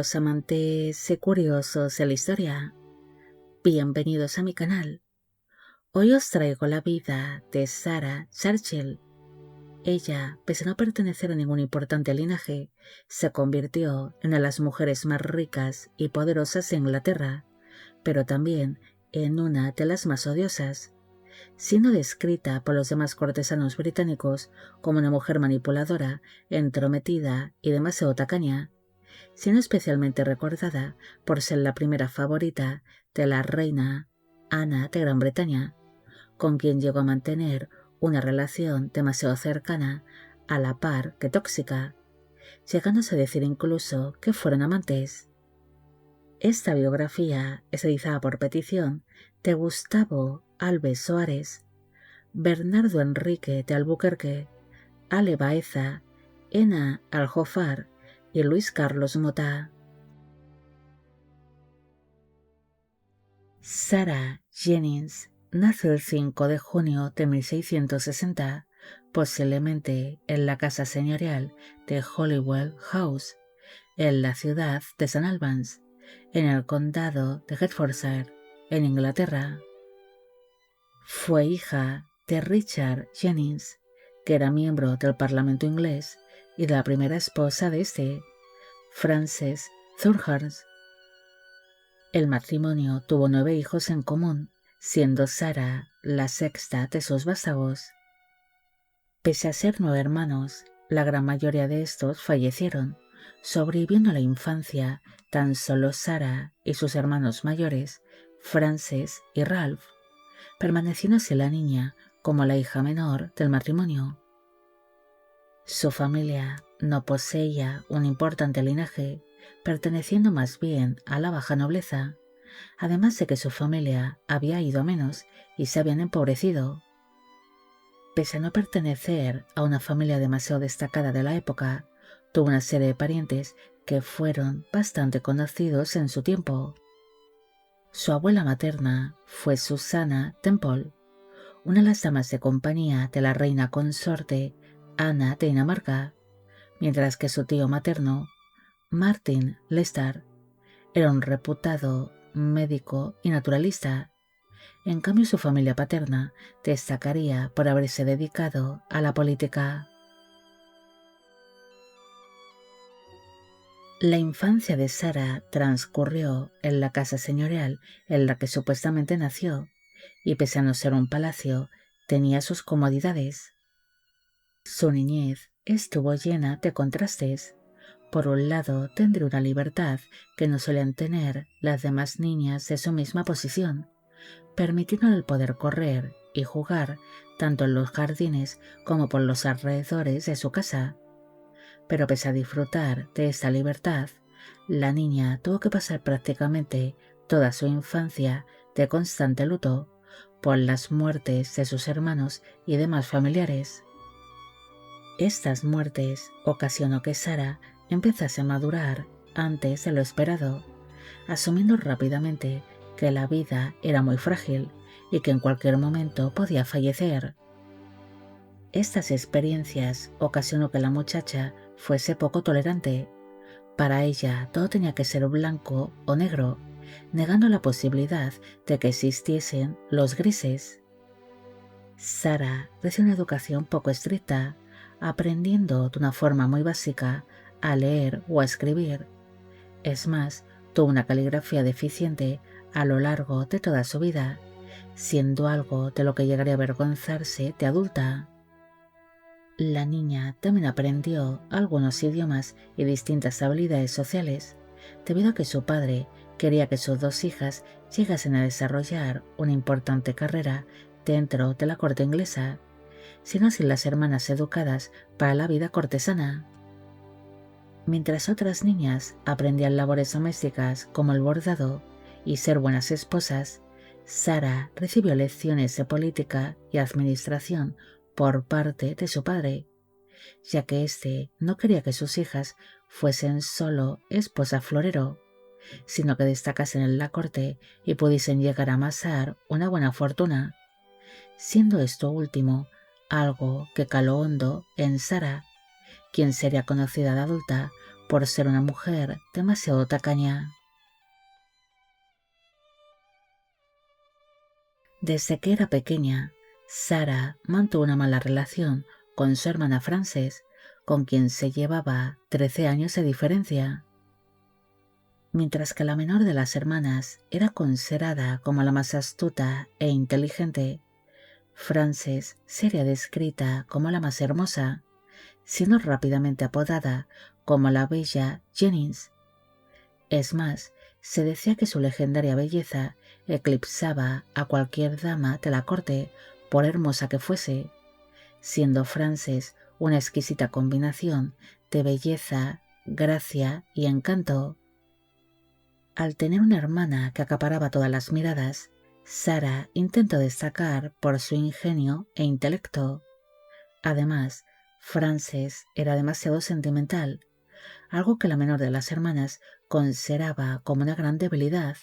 los amantes y curiosos de la historia, bienvenidos a mi canal. Hoy os traigo la vida de Sarah Churchill. Ella, pese a no pertenecer a ningún importante linaje, se convirtió en una de las mujeres más ricas y poderosas de Inglaterra, pero también en una de las más odiosas, siendo descrita por los demás cortesanos británicos como una mujer manipuladora, entrometida y demasiado tacaña, siendo especialmente recordada por ser la primera favorita de la reina Ana de Gran Bretaña, con quien llegó a mantener una relación demasiado cercana, a la par que tóxica, llegándose a decir incluso que fueron amantes. Esta biografía es editada por petición de Gustavo Alves Soares, Bernardo Enrique de Albuquerque, Ale Baeza, Ena Aljofar y Luis Carlos Mota. Sarah Jennings nació el 5 de junio de 1660, posiblemente en la casa señorial de Holywell House, en la ciudad de St. Albans, en el condado de Hertfordshire, en Inglaterra. Fue hija de Richard Jennings, que era miembro del Parlamento inglés, y de la primera esposa de este, Frances Thurhurst. El matrimonio tuvo 9 hijos en común, siendo Sarah la sexta de sus vástagos. Pese a ser 9 hermanos, la gran mayoría de estos fallecieron, sobreviviendo a la infancia tan solo Sarah y sus hermanos mayores, Frances y Ralph, permaneciéndose la niña como la hija menor del matrimonio. Su familia no poseía un importante linaje, perteneciendo más bien a la baja nobleza, además de que su familia había ido a menos y se habían empobrecido. Pese a no pertenecer a una familia demasiado destacada de la época, tuvo una serie de parientes que fueron bastante conocidos en su tiempo. Su abuela materna fue Susanna Temple, una de las damas de compañía de la reina consorte Ana de Dinamarca, mientras que su tío materno, Martin Lester, era un reputado médico y naturalista. En cambio, su familia paterna destacaría por haberse dedicado a la política. La infancia de Sarah transcurrió en la casa señorial en la que supuestamente nació, y pese a no ser un palacio, tenía sus comodidades. Su niñez estuvo llena de contrastes. Por un lado, tendría una libertad que no solían tener las demás niñas de su misma posición, permitiéndole el poder correr y jugar tanto en los jardines como por los alrededores de su casa. Pero pese a disfrutar de esta libertad, la niña tuvo que pasar prácticamente toda su infancia de constante luto por las muertes de sus hermanos y demás familiares. Estas muertes ocasionó que Sarah empezase a madurar antes de lo esperado, asumiendo rápidamente que la vida era muy frágil y que en cualquier momento podía fallecer. Estas experiencias ocasionó que la muchacha fuese poco tolerante. Para ella todo tenía que ser blanco o negro, negando la posibilidad de que existiesen los grises. Sarah recibió una educación poco estricta, aprendiendo de una forma muy básica a leer o a escribir. Es más, tuvo una caligrafía deficiente a lo largo de toda su vida, siendo algo de lo que llegaría a avergonzarse de adulta. La niña también aprendió algunos idiomas y distintas habilidades sociales, debido a que su padre quería que sus 2 hijas llegasen a desarrollar una importante carrera dentro de la corte inglesa, siendo así las hermanas educadas para la vida cortesana. Mientras otras niñas aprendían labores domésticas como el bordado y ser buenas esposas, Sarah recibió lecciones de política y administración por parte de su padre, ya que éste no quería que sus hijas fuesen solo esposas florero, sino que destacasen en la corte y pudiesen llegar a amasar una buena fortuna, siendo esto último algo que caló hondo en Sarah, quien sería conocida de adulta por ser una mujer demasiado tacaña. Desde que era pequeña, Sarah mantuvo una mala relación con su hermana Frances, con quien se llevaba 13 años de diferencia. Mientras que la menor de las hermanas era considerada como la más astuta e inteligente, Frances sería descrita como la más hermosa, siendo rápidamente apodada como la bella Jennings. Es más, se decía que su legendaria belleza eclipsaba a cualquier dama de la corte, por hermosa que fuese, siendo Frances una exquisita combinación de belleza, gracia y encanto. Al tener una hermana que acaparaba todas las miradas, Sarah intentó destacar por su ingenio e intelecto. Además, Frances era demasiado sentimental, algo que la menor de las hermanas consideraba como una gran debilidad.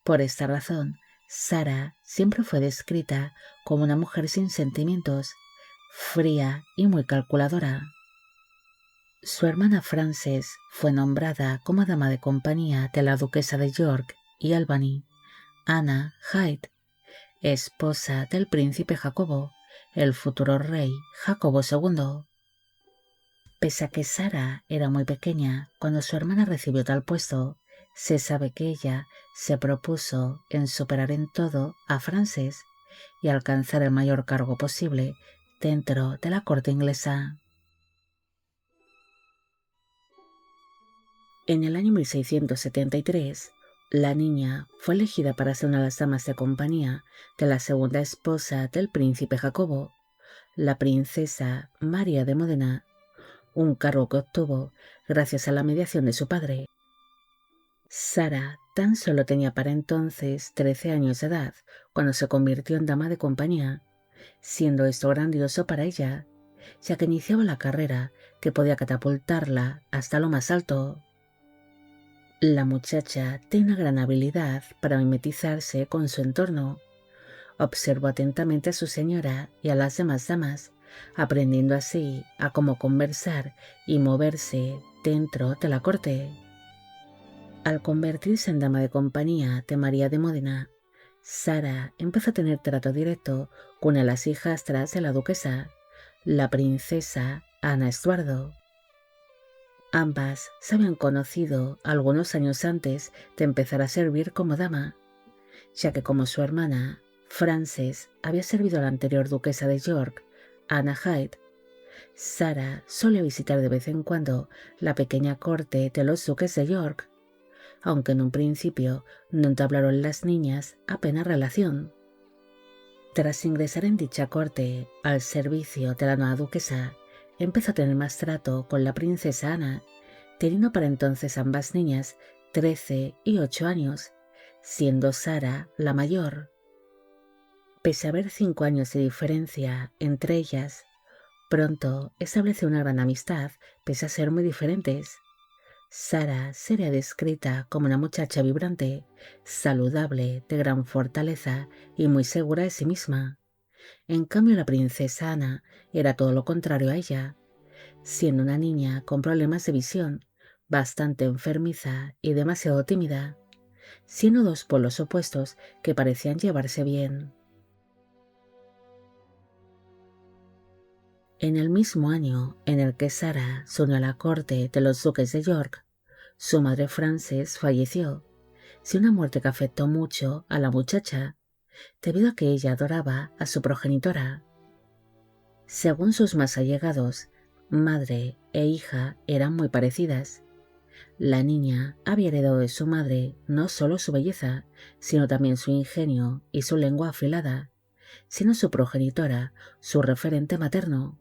Por esta razón, Sarah siempre fue descrita como una mujer sin sentimientos, fría y muy calculadora. Su hermana Frances fue nombrada como dama de compañía de la duquesa de York y Albany, Anna Hyde, esposa del príncipe Jacobo, el futuro rey Jacobo II. Pese a que Sarah era muy pequeña cuando su hermana recibió tal puesto, se sabe que ella se propuso en superar en todo a Frances y alcanzar el mayor cargo posible dentro de la corte inglesa. En el año 1673, la niña fue elegida para ser una de las damas de compañía de la segunda esposa del príncipe Jacobo, la princesa María de Módena, un cargo que obtuvo gracias a la mediación de su padre. Sarah tan solo tenía para entonces 13 años de edad cuando se convirtió en dama de compañía, siendo esto grandioso para ella, ya que iniciaba la carrera que podía catapultarla hasta lo más alto. La muchacha tiene una gran habilidad para mimetizarse con su entorno. Observó atentamente a su señora y a las demás damas, aprendiendo así a cómo conversar y moverse dentro de la corte. Al convertirse en dama de compañía de María de Módena, Sarah empezó a tener trato directo con una de las hijastras de la duquesa, la princesa Ana Estuardo. Ambas se habían conocido algunos años antes de empezar a servir como dama, ya que como su hermana, Frances, había servido a la anterior duquesa de York, Anna Hyde, Sarah solía visitar de vez en cuando la pequeña corte de los duques de York, aunque en un principio no entablaron las niñas apenas relación. Tras ingresar en dicha corte al servicio de la nueva duquesa, empezó a tener más trato con la princesa Ana, teniendo para entonces ambas niñas 13 y 8 años, siendo Sarah la mayor. Pese a haber 5 años de diferencia entre ellas, pronto estableció una gran amistad pese a ser muy diferentes. Sarah sería descrita como una muchacha vibrante, saludable, de gran fortaleza y muy segura de sí misma. En cambio, la princesa Ana era todo lo contrario a ella, siendo una niña con problemas de visión, bastante enfermiza y demasiado tímida, siendo dos polos opuestos que parecían llevarse bien. En el mismo año en el que Sarah se unió a la corte de los duques de York, su madre Frances falleció, sin una muerte que afectó mucho a la muchacha, debido a que ella adoraba a su progenitora. Según sus más allegados, madre e hija eran muy parecidas. La niña había heredado de su madre no solo su belleza, sino también su ingenio y su lengua afilada, siendo su progenitora su referente materno.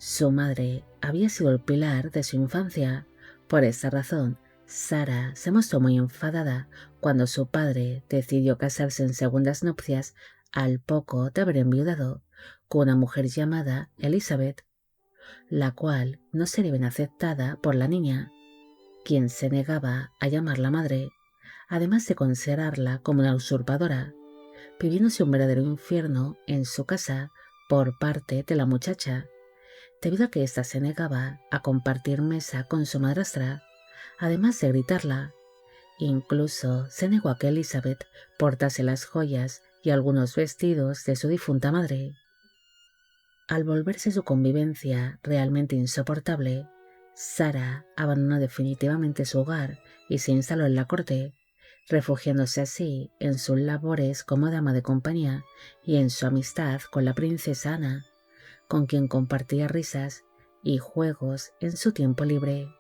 Su madre había sido el pilar de su infancia. Por esta razón, Sarah se mostró muy enfadada cuando su padre decidió casarse en segundas nupcias al poco de haber enviudado con una mujer llamada Elizabeth, la cual no sería bien aceptada por la niña, quien se negaba a llamarla madre, además de considerarla como una usurpadora, viviéndose un verdadero infierno en su casa por parte de la muchacha, debido a que ésta se negaba a compartir mesa con su madrastra, además de gritarla. Incluso se negó a que Elizabeth portase las joyas y algunos vestidos de su difunta madre. Al volverse su convivencia realmente insoportable, Sarah abandonó definitivamente su hogar y se instaló en la corte, refugiándose así en sus labores como dama de compañía y en su amistad con la princesa Ana, con quien compartía risas y juegos en su tiempo libre.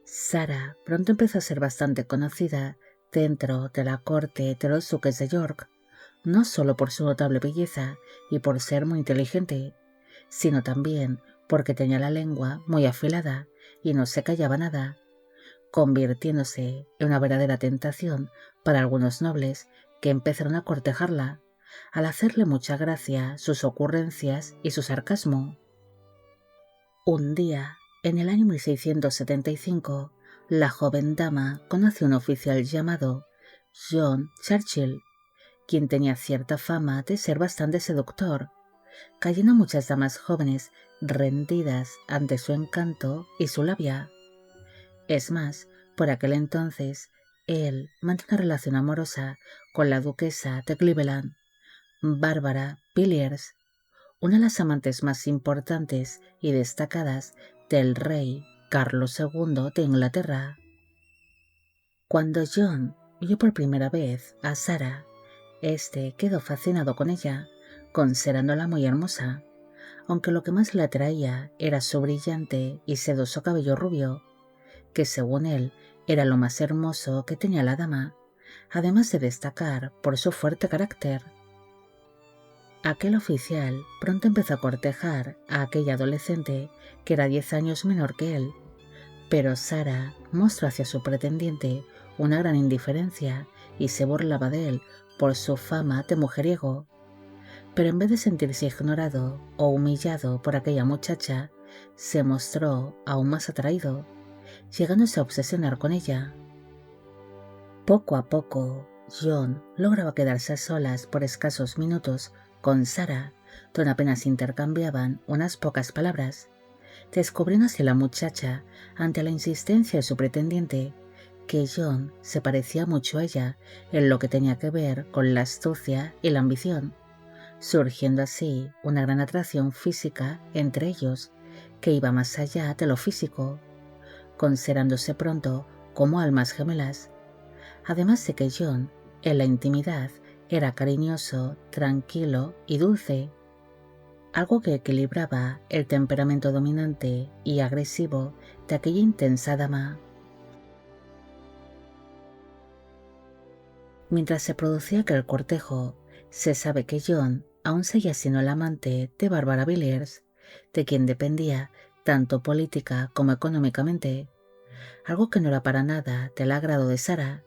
Sarah pronto empezó a ser bastante conocida dentro de la corte de los duques de York, no solo por su notable belleza y por ser muy inteligente, sino también porque tenía la lengua muy afilada y no se callaba nada, convirtiéndose en una verdadera tentación para algunos nobles que empezaron a cortejarla, al hacerle mucha gracia sus ocurrencias y su sarcasmo. Un día, en el año 1675, la joven dama conoció a un oficial llamado John Churchill, quien tenía cierta fama de ser bastante seductor, cayendo muchas damas jóvenes rendidas ante su encanto y su labia. Es más, por aquel entonces, él mantenía una relación amorosa con la duquesa de Cleveland, Bárbara Villiers, una de las amantes más importantes y destacadas del rey Carlos II de Inglaterra. Cuando John vio por primera vez a Sarah, este quedó fascinado con ella, considerándola muy hermosa, aunque lo que más le atraía era su brillante y sedoso cabello rubio, que según él era lo más hermoso que tenía la dama, además de destacar por su fuerte carácter. Aquel oficial pronto empezó a cortejar a aquella adolescente que era 10 años menor que él, pero Sarah mostró hacia su pretendiente una gran indiferencia y se burlaba de él por su fama de mujeriego. Pero en vez de sentirse ignorado o humillado por aquella muchacha, se mostró aún más atraído, llegándose a obsesionar con ella. Poco a poco, John lograba quedarse a solas por escasos minutos con Sarah, donde apenas intercambiaban unas pocas palabras, descubriendo así la muchacha, ante la insistencia de su pretendiente, que John se parecía mucho a ella en lo que tenía que ver con la astucia y la ambición, surgiendo así una gran atracción física entre ellos, que iba más allá de lo físico, considerándose pronto como almas gemelas, además de que John, en la intimidad, era cariñoso, tranquilo y dulce, algo que equilibraba el temperamento dominante y agresivo de aquella intensa dama. Mientras se producía aquel cortejo, se sabe que John aún seguía siendo el amante de Bárbara Villiers, de quien dependía tanto política como económicamente, algo que no era para nada del agrado de Sarah.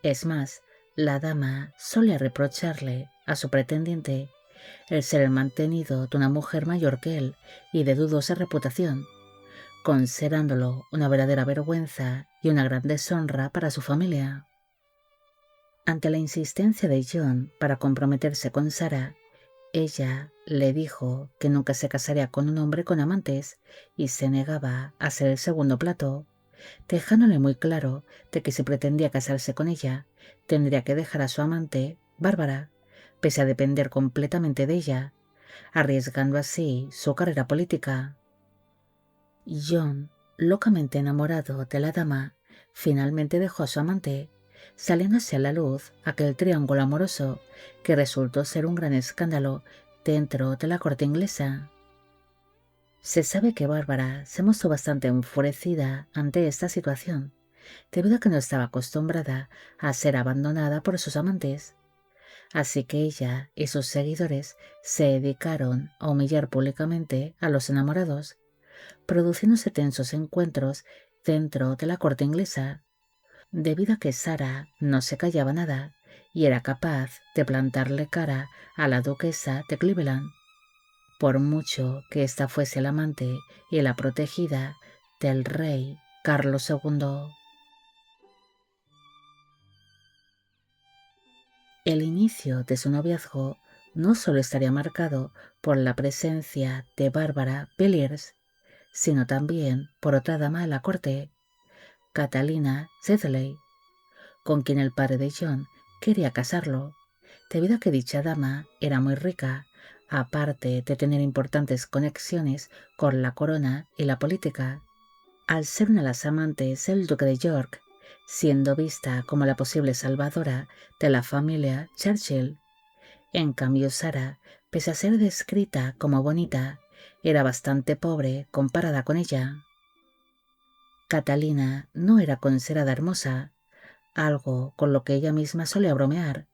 Es más, la dama solía reprocharle a su pretendiente el ser el mantenido de una mujer mayor que él y de dudosa reputación, considerándolo una verdadera vergüenza y una gran deshonra para su familia. Ante la insistencia de John para comprometerse con Sarah, ella le dijo que nunca se casaría con un hombre con amantes y se negaba a ser el segundo plato, dejándole muy claro de que si pretendía casarse con ella, tendría que dejar a su amante, Bárbara, pese a depender completamente de ella, arriesgando así su carrera política. John, locamente enamorado de la dama, finalmente dejó a su amante, saliéndose a la luz aquel triángulo amoroso que resultó ser un gran escándalo dentro de la corte inglesa. Se sabe que Bárbara se mostró bastante enfurecida ante esta situación, debido a que no estaba acostumbrada a ser abandonada por sus amantes. Así que ella y sus seguidores se dedicaron a humillar públicamente a los enamorados, produciéndose tensos encuentros dentro de la corte inglesa, debido a que Sarah no se callaba nada y era capaz de plantarle cara a la duquesa de Cleveland, por mucho que ésta fuese la amante y la protegida del rey Carlos II. El inicio de su noviazgo no solo estaría marcado por la presencia de Bárbara Villiers, sino también por otra dama de la corte, Catalina Sedley, con quien el padre de John quería casarlo, debido a que dicha dama era muy rica, aparte de tener importantes conexiones con la corona y la política, al ser una de las amantes del duque de York, siendo vista como la posible salvadora de la familia Churchill. En cambio, Sara, pese a ser descrita como bonita, era bastante pobre comparada con ella. Catalina no era considerada hermosa, algo con lo que ella misma solía bromear,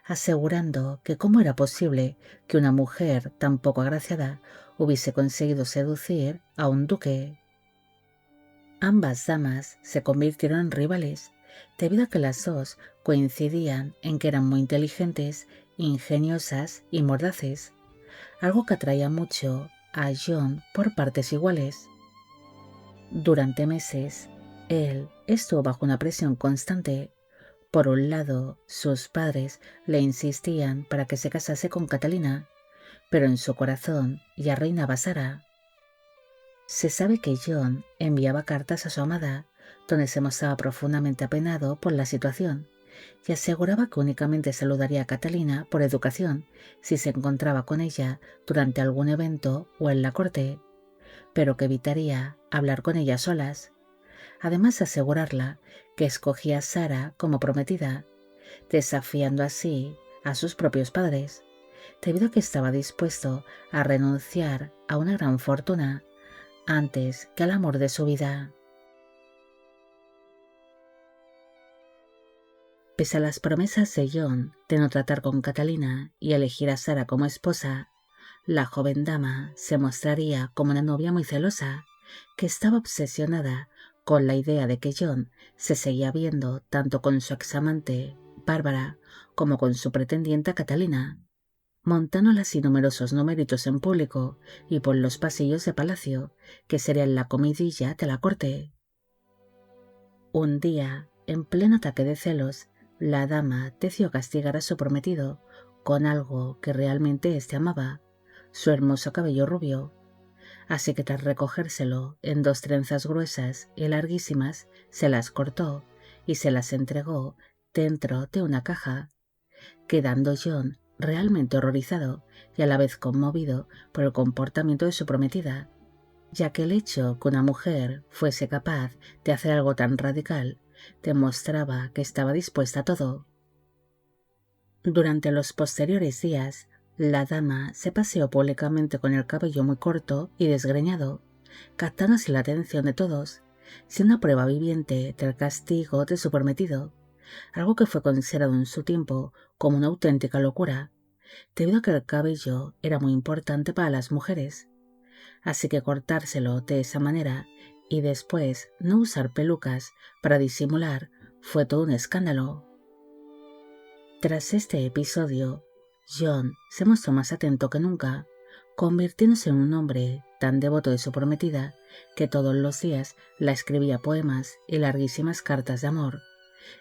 asegurando que cómo era posible que una mujer tan poco agraciada hubiese conseguido seducir a un duque. Ambas damas se convirtieron en rivales, debido a que las dos coincidían en que eran muy inteligentes, ingeniosas y mordaces, algo que atraía mucho a John por partes iguales. Durante meses, él estuvo bajo una presión constante. Por un lado, sus padres le insistían para que se casase con Catalina, pero en su corazón ya reinaba Sara. Se sabe que John enviaba cartas a su amada, donde se mostraba profundamente apenado por la situación, y aseguraba que únicamente saludaría a Catalina por educación si se encontraba con ella durante algún evento o en la corte, pero que evitaría hablar con ella a solas. Además de asegurarla que escogía a Sara como prometida, desafiando así a sus propios padres, debido a que estaba dispuesto a renunciar a una gran fortuna antes que al amor de su vida. Pese a las promesas de John de no tratar con Catalina y elegir a Sara como esposa, la joven dama se mostraría como una novia muy celosa, que estaba obsesionada con la idea de que John se seguía viendo tanto con su examante, Bárbara, como con su pretendienta Catalina, montándolas y numerosos numeritos en público y por los pasillos de palacio, que serían la comidilla de la corte. Un día, en pleno ataque de celos, la dama decidió castigar a su prometido con algo que realmente éste amaba, su hermoso cabello rubio. Así que tras recogérselo en 2 trenzas gruesas y larguísimas, se las cortó y se las entregó dentro de una caja, quedando John realmente horrorizado y a la vez conmovido por el comportamiento de su prometida, ya que el hecho que una mujer fuese capaz de hacer algo tan radical demostraba que estaba dispuesta a todo. Durante los posteriores días, la dama se paseó públicamente con el cabello muy corto y desgreñado, captando así la atención de todos, siendo una prueba viviente del castigo de su prometido, algo que fue considerado en su tiempo como una auténtica locura, debido a que el cabello era muy importante para las mujeres, así que cortárselo de esa manera y después no usar pelucas para disimular fue todo un escándalo. Tras este episodio, John se mostró más atento que nunca, convirtiéndose en un hombre tan devoto de su prometida que todos los días la escribía poemas y larguísimas cartas de amor,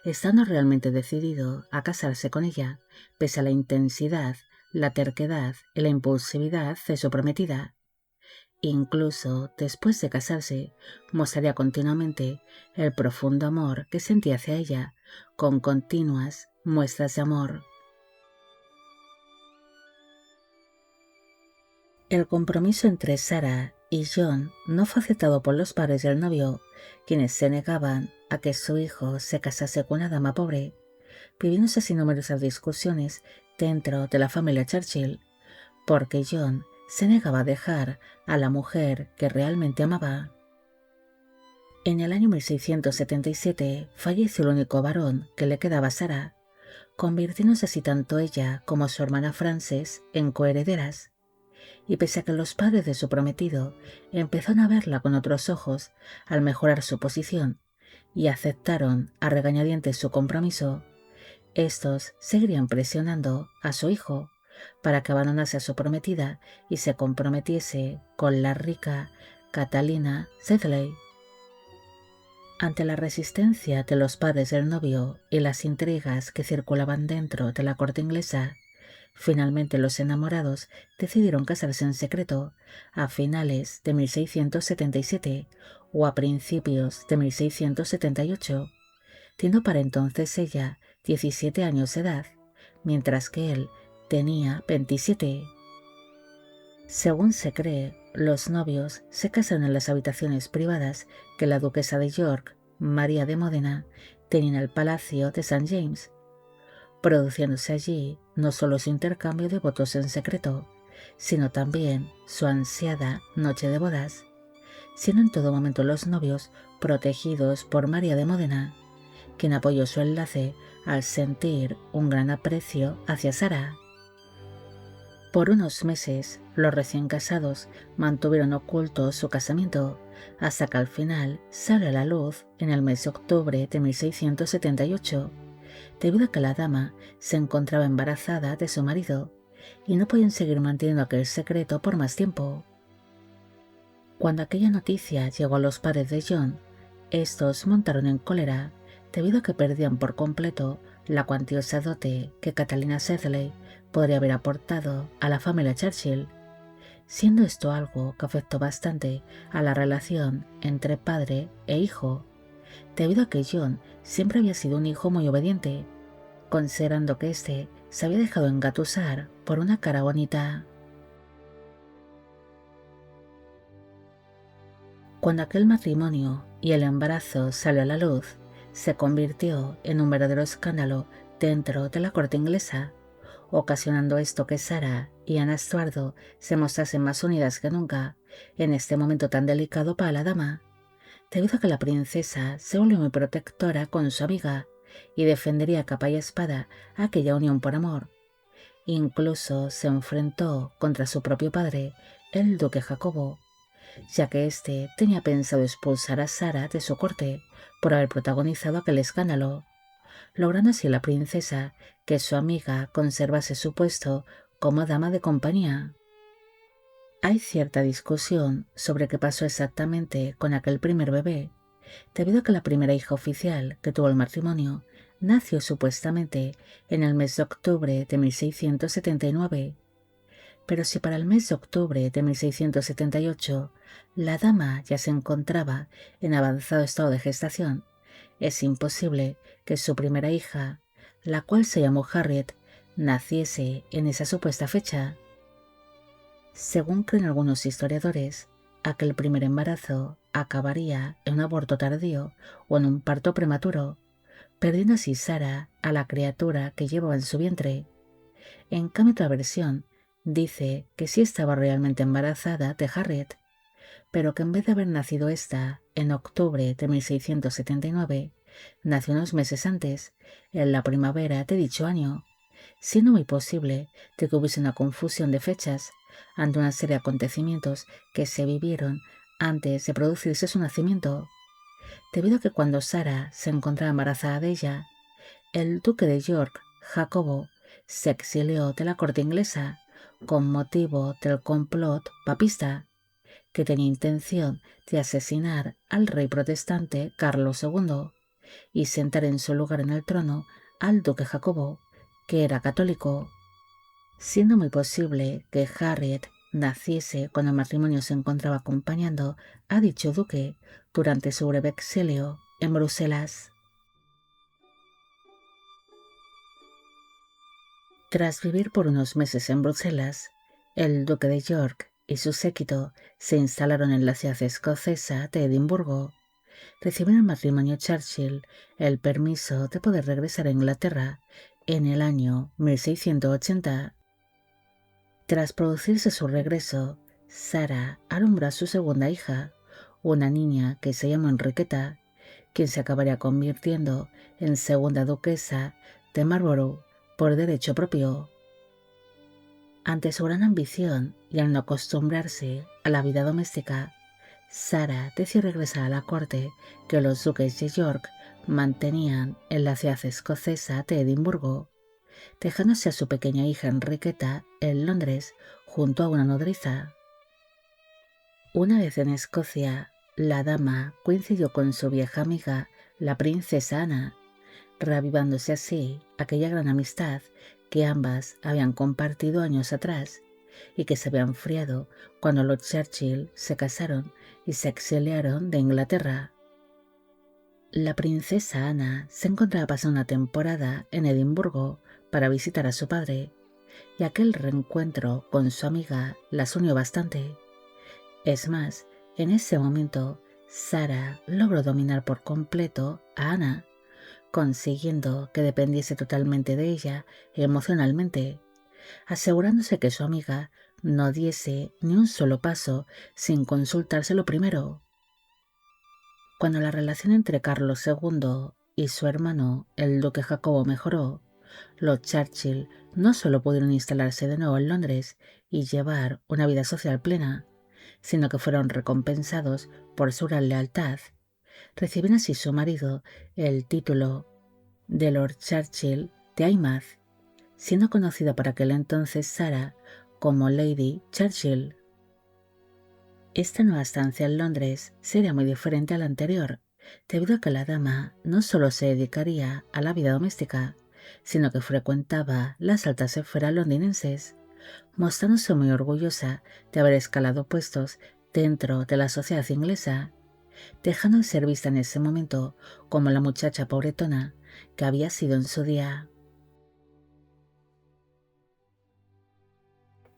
estando realmente decidido a casarse con ella, pese a la intensidad, la terquedad y la impulsividad de su prometida. Incluso después de casarse, mostraría continuamente el profundo amor que sentía hacia ella, con continuas muestras de amor. El compromiso entre Sara y John no fue aceptado por los padres del novio, quienes se negaban a que su hijo se casase con una dama pobre, viviéndose así numerosas discusiones dentro de la familia Churchill, porque John se negaba a dejar a la mujer que realmente amaba. En el año 1677 falleció el único varón que le quedaba a Sara, convirtiéndose así tanto ella como su hermana Frances en coherederas, y pese a que los padres de su prometido empezaron a verla con otros ojos al mejorar su posición y aceptaron a regañadientes su compromiso, estos seguirían presionando a su hijo para que abandonase a su prometida y se comprometiese con la rica Catalina Sedley. Ante la resistencia de los padres del novio y las intrigas que circulaban dentro de la corte inglesa, Finalmente los enamorados decidieron casarse en secreto a finales de 1677 o a principios de 1678, teniendo para entonces ella 17 años de edad, mientras que él tenía 27. Según se cree, los novios se casaron en las habitaciones privadas que la duquesa de York, María de Módena, tenía en el Palacio de St. James, produciéndose allí no solo su intercambio de votos en secreto, sino también su ansiada noche de bodas, siendo en todo momento los novios protegidos por María de Módena, quien apoyó su enlace al sentir un gran aprecio hacia Sara. Por unos meses, los recién casados mantuvieron oculto su casamiento, hasta que al final salió a la luz en el mes de octubre de 1678, debido a que la dama se encontraba embarazada de su marido y no podían seguir manteniendo aquel secreto por más tiempo. Cuando aquella noticia llegó a los padres de John, estos montaron en cólera debido a que perdían por completo la cuantiosa dote que Catalina Sedley podría haber aportado a la familia Churchill, siendo esto algo que afectó bastante a la relación entre padre e hijo, debido a que John siempre había sido un hijo muy obediente, considerando que éste se había dejado engatusar por una cara bonita. Cuando aquel matrimonio y el embarazo salió a la luz, se convirtió en un verdadero escándalo dentro de la corte inglesa, ocasionando esto que Sara y Ana Estuardo se mostrasen más unidas que nunca en este momento tan delicado para la dama, debido a que la princesa se volvió muy protectora con su amiga y defendería a capa y espada aquella unión por amor. Incluso se enfrentó contra su propio padre, el duque Jacobo, ya que éste tenía pensado expulsar a Sara de su corte por haber protagonizado aquel escándalo, logrando así la princesa que su amiga conservase su puesto como dama de compañía. Hay cierta discusión sobre qué pasó exactamente con aquel primer bebé, debido a que la primera hija oficial que tuvo el matrimonio nació supuestamente en el mes de octubre de 1679, pero si para el mes de octubre de 1678 la dama ya se encontraba en avanzado estado de gestación, es imposible que su primera hija, la cual se llamó Harriet, naciese en esa supuesta fecha. Según creen algunos historiadores, aquel primer embarazo acabaría en un aborto tardío o en un parto prematuro, perdiendo así Sara a la criatura que llevaba en su vientre. En cambio, otra versión dice que sí estaba realmente embarazada de Harriet, pero que en vez de haber nacido esta en octubre de 1679, nació unos meses antes, en la primavera de dicho año, siendo muy posible de que hubiese una confusión de fechas ante una serie de acontecimientos que se vivieron antes de producirse su nacimiento, debido a que cuando Sara se encontraba embarazada de ella, el duque de York, Jacobo, se exilió de la corte inglesa con motivo del complot papista, que tenía intención de asesinar al rey protestante Carlos II y sentar en su lugar en el trono al duque Jacobo, que era católico, siendo muy posible que Harriet naciese cuando el matrimonio se encontraba acompañando a dicho duque durante su breve exilio en Bruselas. Tras vivir por unos meses en Bruselas, el duque de York y su séquito se instalaron en la ciudad escocesa de Edimburgo. Recibieron el matrimonio Churchill el permiso de poder regresar a Inglaterra en el año 1680. Tras producirse su regreso, Sara alumbró a su segunda hija, una niña que se llamó Enriqueta, quien se acabaría convirtiendo en segunda duquesa de Marlborough por derecho propio. Ante su gran ambición y al no acostumbrarse a la vida doméstica, Sara decidió regresar a la corte que los duques de York mantenían en la ciudad escocesa de Edimburgo, dejándose a su pequeña hija Enriqueta en Londres junto a una nodriza. Una vez en Escocia, la dama coincidió con su vieja amiga, la princesa Ana, reavivándose así aquella gran amistad que ambas habían compartido años atrás y que se había enfriado cuando los Churchill se casaron y se exiliaron de Inglaterra. La princesa Ana se encontraba pasando una temporada en Edimburgo para visitar a su padre, y aquel reencuentro con su amiga las unió bastante. Es más, en ese momento, Sarah logró dominar por completo a Ana, consiguiendo que dependiese totalmente de ella emocionalmente, asegurándose que su amiga no diese ni un solo paso sin consultárselo primero. Cuando la relación entre Carlos II y su hermano, el duque Jacobo, mejoró, los Churchill no solo pudieron instalarse de nuevo en Londres y llevar una vida social plena, sino que fueron recompensados por su gran lealtad. Reciben así su marido el título de Lord Churchill de Weymouth, siendo conocida por aquel entonces Sarah como Lady Churchill. Esta nueva estancia en Londres sería muy diferente a la anterior, debido a que la dama no solo se dedicaría a la vida doméstica, sino que frecuentaba las altas esferas londinenses, mostrándose muy orgullosa de haber escalado puestos dentro de la sociedad inglesa, dejando de ser vista en ese momento como la muchacha pobretona que había sido en su día.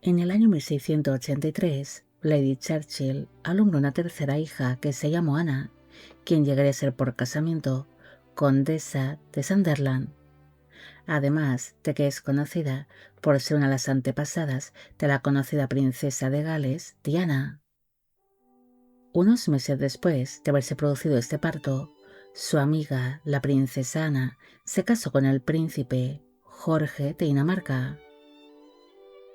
En el año 1683, Lady Churchill alumbró una tercera hija que se llamó Ana, quien llegaría a ser por casamiento condesa de Sunderland, además de que es conocida por ser una de las antepasadas de la conocida princesa de Gales, Diana. Unos meses después de haberse producido este parto, su amiga, la princesa Ana, se casó con el príncipe Jorge de Dinamarca.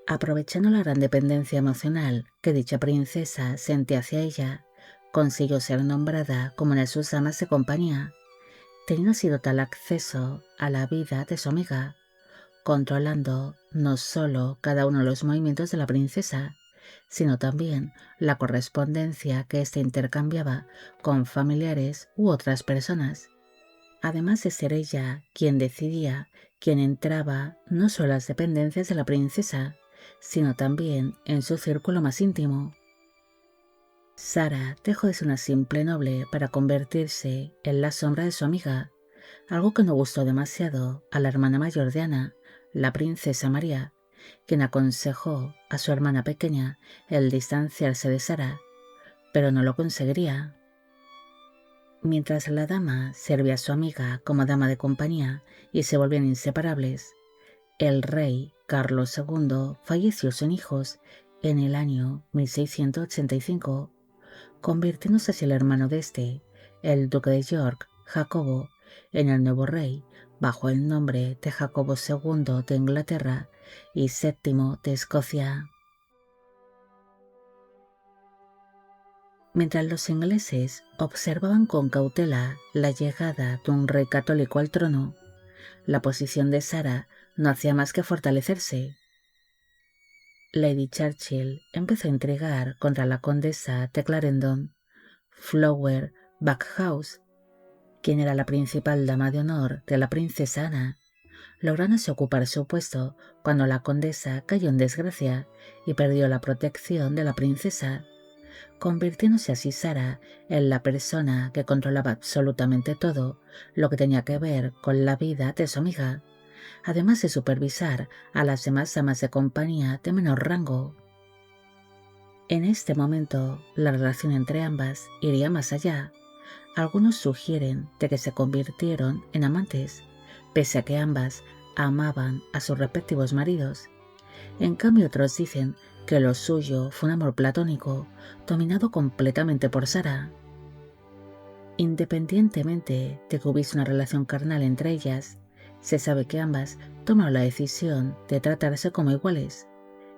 Aprovechando la gran dependencia emocional que dicha princesa sentía hacia ella, consiguió ser nombrada como una de sus damas de compañía, teniendo así total acceso a la vida de su amiga, controlando no solo cada uno de los movimientos de la princesa, sino también la correspondencia que ésta intercambiaba con familiares u otras personas, además de ser ella quien decidía quién entraba no solo a las dependencias de la princesa, sino también en su círculo más íntimo. Sarah dejó de ser una simple noble para convertirse en la sombra de su amiga, algo que no gustó demasiado a la hermana mayor de Ana, la princesa María, quien aconsejó a su hermana pequeña el distanciarse de Sarah, pero no lo conseguiría. Mientras la dama servía a su amiga como dama de compañía y se volvían inseparables, el rey Carlos II falleció sin hijos en el año 1685, convirtiéndose así el hermano de este, el duque de York, Jacobo, en el nuevo rey bajo el nombre de Jacobo II de Inglaterra y VII de Escocia. Mientras los ingleses observaban con cautela la llegada de un rey católico al trono, la posición de Sarah no hacía más que fortalecerse. Lady Churchill empezó a intrigar contra la condesa de Clarendon, Flower Backhouse, quien era la principal dama de honor de la princesa Ana, lográndose ocupar su puesto cuando la condesa cayó en desgracia y perdió la protección de la princesa, convirtiéndose así Sarah en la persona que controlaba absolutamente todo lo que tenía que ver con la vida de su amiga, además de supervisar a las demás damas de compañía de menor rango. En este momento, la relación entre ambas iría más allá. Algunos sugieren de que se convirtieron en amantes, pese a que ambas amaban a sus respectivos maridos. En cambio, otros dicen que lo suyo fue un amor platónico, dominado completamente por Sarah. Independientemente de que hubiese una relación carnal entre ellas, se sabe que ambas tomaron la decisión de tratarse como iguales,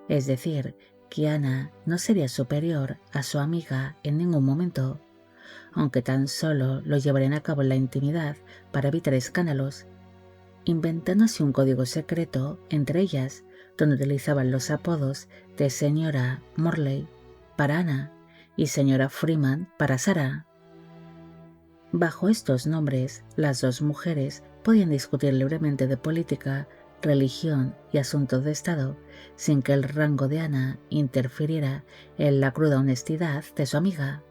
es decir, que Ana no sería superior a su amiga en ningún momento, aunque tan solo lo llevarían a cabo en la intimidad para evitar escándalos, inventando así un código secreto entre ellas, donde utilizaban los apodos de señora Morley para Ana y señora Freeman para Sarah. Bajo estos nombres, las dos mujeres podían discutir libremente de política, religión y asuntos de Estado, sin que el rango de Ana interfiriera en la cruda honestidad de su amiga.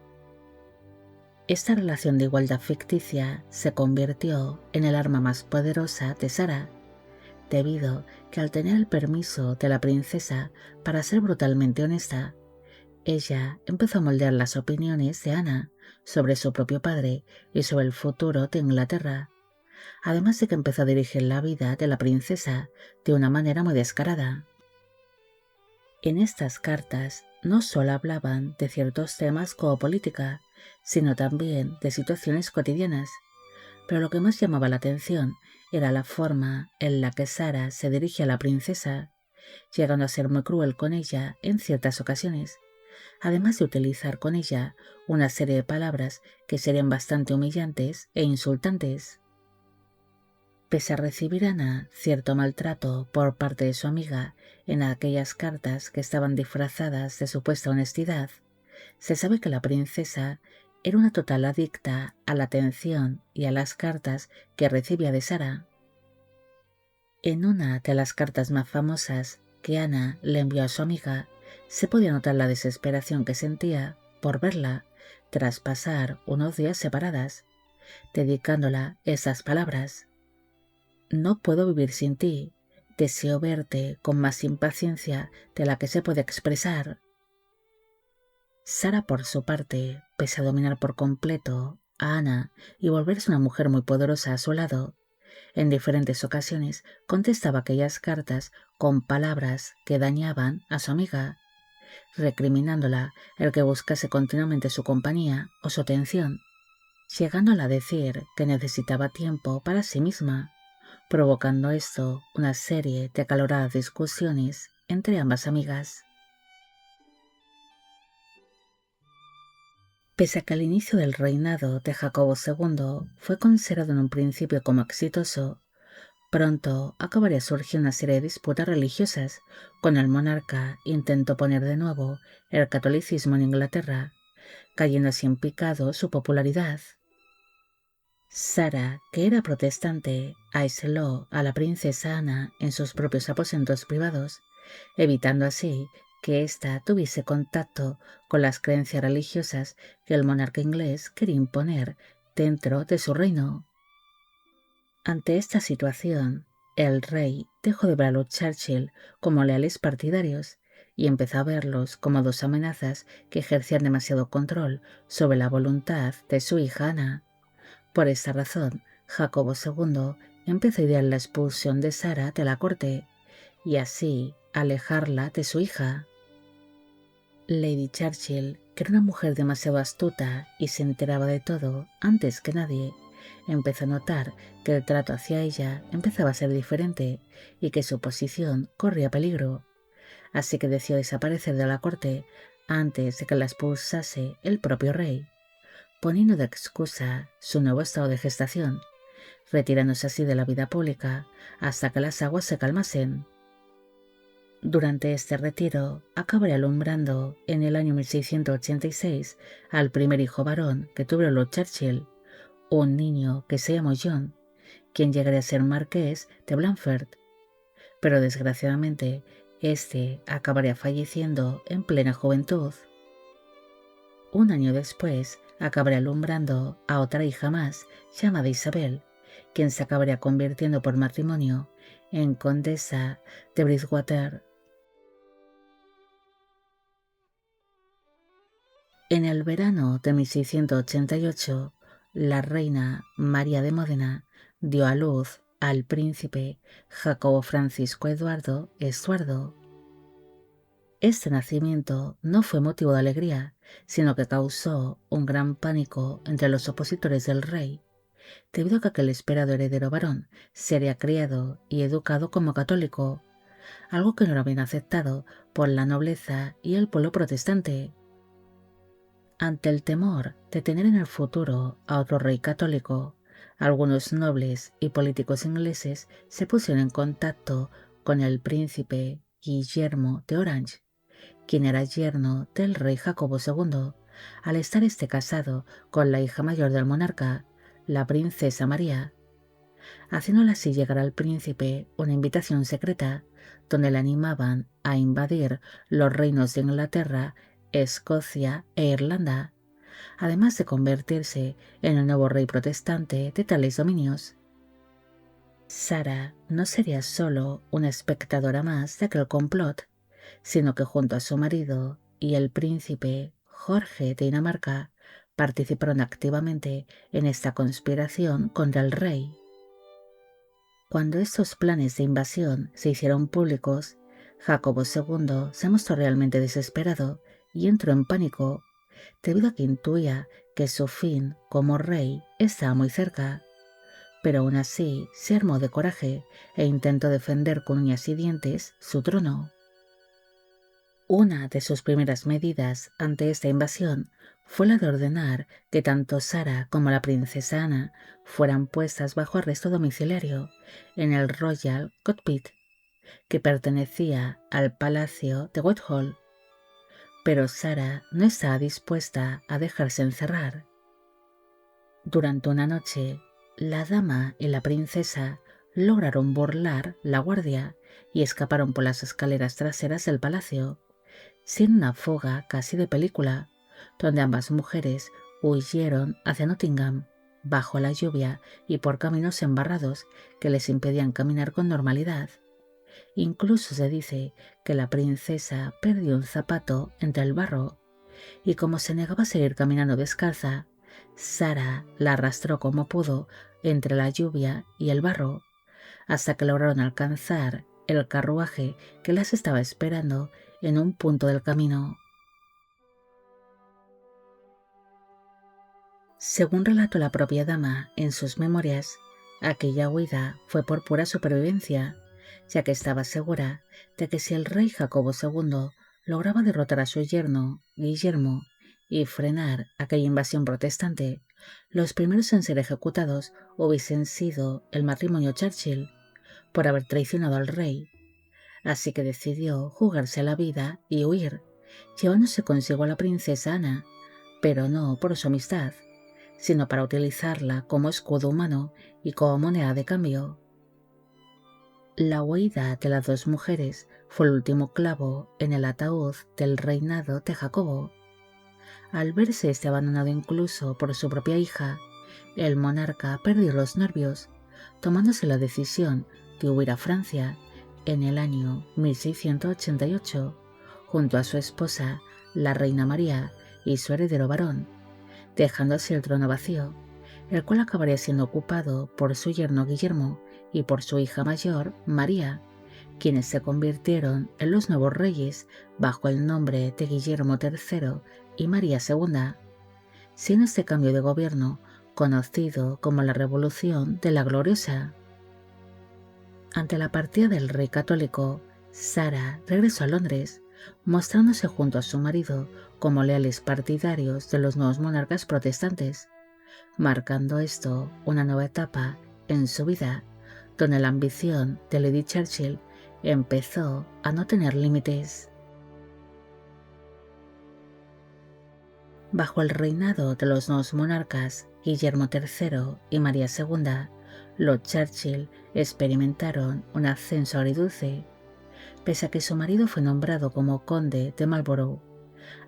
Esta relación de igualdad ficticia se convirtió en el arma más poderosa de Sara, debido que al tener el permiso de la princesa para ser brutalmente honesta, ella empezó a moldear las opiniones de Ana sobre su propio padre y sobre el futuro de Inglaterra, además de que empezó a dirigir la vida de la princesa de una manera muy descarada. En estas cartas no solo hablaban de ciertos temas como política, sino también de situaciones cotidianas, pero lo que más llamaba la atención era la forma en la que Sara se dirigía a la princesa, llegando a ser muy cruel con ella en ciertas ocasiones, además de utilizar con ella una serie de palabras que serían bastante humillantes e insultantes. Pese a recibir Ana cierto maltrato por parte de su amiga en aquellas cartas que estaban disfrazadas de supuesta honestidad, se sabe que la princesa era una total adicta a la atención y a las cartas que recibía de Sara. En una de las cartas más famosas que Ana le envió a su amiga, se podía notar la desesperación que sentía por verla tras pasar unos días separadas, dedicándola esas palabras: «No puedo vivir sin ti, deseo verte con más impaciencia de la que se puede expresar». Sara, por su parte, pese a dominar por completo a Ana y volverse una mujer muy poderosa a su lado, en diferentes ocasiones contestaba aquellas cartas con palabras que dañaban a su amiga, recriminándola el que buscase continuamente su compañía o su atención, llegándola a decir que necesitaba tiempo para sí misma, provocando esto una serie de acaloradas discusiones entre ambas amigas. Pese a que al inicio del reinado de Jacobo II fue considerado en un principio como exitoso, pronto acabaría surgiendo una serie de disputas religiosas cuando el monarca intentó poner de nuevo el catolicismo en Inglaterra, cayendo así en picado su popularidad. Sara, que era protestante, aisló a la princesa Ana en sus propios aposentos privados, evitando así que ésta tuviese contacto con las creencias religiosas que el monarca inglés quería imponer dentro de su reino. Ante esta situación, el rey dejó de ver a los Churchill como leales partidarios y empezó a verlos como dos amenazas que ejercían demasiado control sobre la voluntad de su hija Ana. Por esta razón, Jacobo II empezó a idear la expulsión de Sara de la corte y así alejarla de su hija. Lady Churchill, que era una mujer demasiado astuta y se enteraba de todo antes que nadie, empezó a notar que el trato hacia ella empezaba a ser diferente y que su posición corría peligro, así que decidió desaparecer de la corte antes de que la expulsase el propio rey, poniendo de excusa su nuevo estado de gestación, retirándose así de la vida pública hasta que las aguas se calmasen. Durante este retiro, acabaría alumbrando en el año 1686 al primer hijo varón que tuvieron los Churchill, un niño que se llamó John, quien llegaría a ser marqués de Blandford, pero desgraciadamente este acabaría falleciendo en plena juventud. Un año después, acabaría alumbrando a otra hija más, llamada Isabel, quien se acabaría convirtiendo por matrimonio en condesa de Bridgewater. En el verano de 1688, la reina María de Módena dio a luz al príncipe Jacobo Francisco Eduardo Estuardo. Este nacimiento no fue motivo de alegría, sino que causó un gran pánico entre los opositores del rey, debido a que aquel esperado heredero varón sería criado y educado como católico, algo que no era bien aceptado por la nobleza y el pueblo protestante. Ante el temor de tener en el futuro a otro rey católico, algunos nobles y políticos ingleses se pusieron en contacto con el príncipe Guillermo de Orange, quien era yerno del rey Jacobo II, al estar este casado con la hija mayor del monarca, la princesa María. haciéndole así llegar al príncipe una invitación secreta donde le animaban a invadir los reinos de Inglaterra, Escocia e Irlanda, además de convertirse en el nuevo rey protestante de tales dominios. Sara no sería solo una espectadora más de aquel complot, sino que junto a su marido y el príncipe Jorge de Dinamarca participaron activamente en esta conspiración contra el rey. Cuando estos planes de invasión se hicieron públicos, Jacobo II se mostró realmente desesperado y entró en pánico, debido a que intuía que su fin como rey estaba muy cerca. Pero aún así se armó de coraje e intentó defender con uñas y dientes su trono. Una de sus primeras medidas ante esta invasión fue la de ordenar que tanto Sara como la princesa Ana fueran puestas bajo arresto domiciliario en el Royal Cockpit, que pertenecía al Palacio de Whitehall. Pero Sara no estaba dispuesta a dejarse encerrar. Durante una noche, la dama y la princesa lograron burlar la guardia y escaparon por las escaleras traseras del palacio, sin una fuga casi de película, donde ambas mujeres huyeron hacia Nottingham, bajo la lluvia y por caminos embarrados que les impedían caminar con normalidad. Incluso se dice que la princesa perdió un zapato entre el barro, y como se negaba a seguir caminando descalza, Sara la arrastró como pudo entre la lluvia y el barro, hasta que lograron alcanzar el carruaje que las estaba esperando en un punto del camino. Según relató la propia dama en sus memorias, aquella huida fue por pura supervivencia, ya que estaba segura de que si el rey Jacobo II lograba derrotar a su yerno, Guillermo, y frenar aquella invasión protestante, los primeros en ser ejecutados hubiesen sido el matrimonio Churchill, por haber traicionado al rey. Así que decidió jugarse la vida y huir, llevándose consigo a la princesa Ana, pero no por su amistad, sino para utilizarla como escudo humano y como moneda de cambio. La huida de las dos mujeres fue el último clavo en el ataúd del reinado de Jacobo. Al verse este abandonado incluso por su propia hija, el monarca perdió los nervios, tomándose la decisión de huir a Francia en el año 1688, junto a su esposa, la reina María, y su heredero varón, dejando así el trono vacío, el cual acabaría siendo ocupado por su yerno Guillermo y por su hija mayor, María, quienes se convirtieron en los nuevos reyes bajo el nombre de Guillermo III y María II, siendo este cambio de gobierno conocido como la Revolución de la Gloriosa. Ante la partida del rey católico, Sara regresó a Londres, mostrándose junto a su marido como leales partidarios de los nuevos monarcas protestantes, marcando esto una nueva etapa en su vida, donde la ambición de Lady Churchill empezó a no tener límites. Bajo el reinado de los nuevos monarcas Guillermo III y María II, los Churchill experimentaron un ascenso agridulce. Pese a que su marido fue nombrado como conde de Marlborough,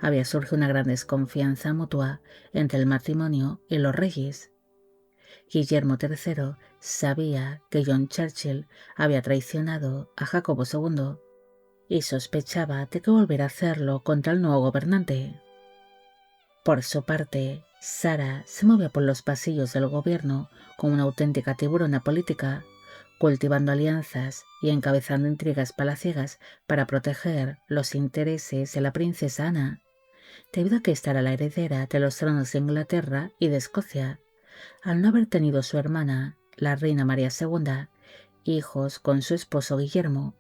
había surgido una gran desconfianza mutua entre el matrimonio y los reyes. Guillermo III sabía que John Churchill había traicionado a Jacobo II y sospechaba de que volviera a hacerlo contra el nuevo gobernante. Por su parte, Sara se movía por los pasillos del gobierno como una auténtica tiburona política, cultivando alianzas y encabezando intrigas palaciegas para proteger los intereses de la princesa Ana, debido a que esta era la heredera de los tronos de Inglaterra y de Escocia, al no haber tenido su hermana, la reina María II, hijos con su esposo Guillermo.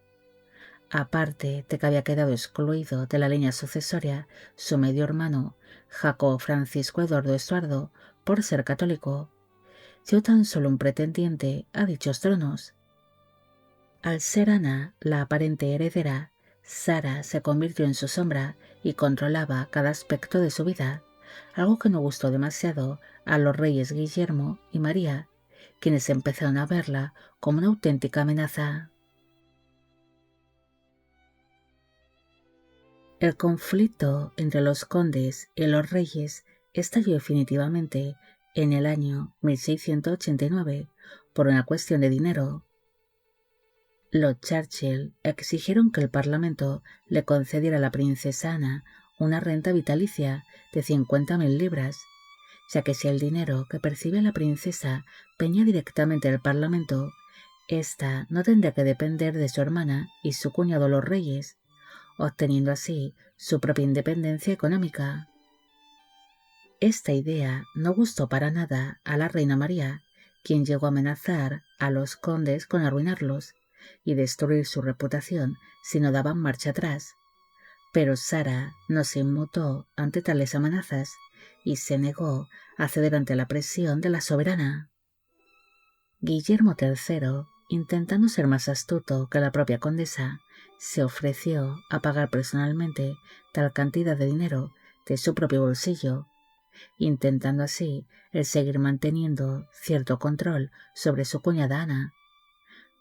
Aparte de que había quedado excluido de la línea sucesoria su medio hermano, Jacobo Francisco Eduardo Estuardo, por ser católico, yo tan solo un pretendiente a dichos tronos. Al ser Ana la aparente heredera, Sara se convirtió en su sombra y controlaba cada aspecto de su vida, algo que no gustó demasiado a los reyes Guillermo y María, quienes empezaron a verla como una auténtica amenaza. El conflicto entre los condes y los reyes estalló definitivamente en el año 1689 por una cuestión de dinero. Los Churchill exigieron que el Parlamento le concediera a la princesa Ana una renta vitalicia de 50.000 libras, ya que si el dinero que percibía la princesa venía directamente del Parlamento, ésta no tendría que depender de su hermana y su cuñado los reyes, obteniendo así su propia independencia económica. Esta idea no gustó para nada a la reina María, quien llegó a amenazar a los condes con arruinarlos y destruir su reputación si no daban marcha atrás. Pero Sara no se inmutó ante tales amenazas y se negó a ceder ante la presión de la soberana. Guillermo III, intentando ser más astuto que la propia condesa, se ofreció a pagar personalmente tal cantidad de dinero de su propio bolsillo, intentando así el seguir manteniendo cierto control sobre su cuñada Ana.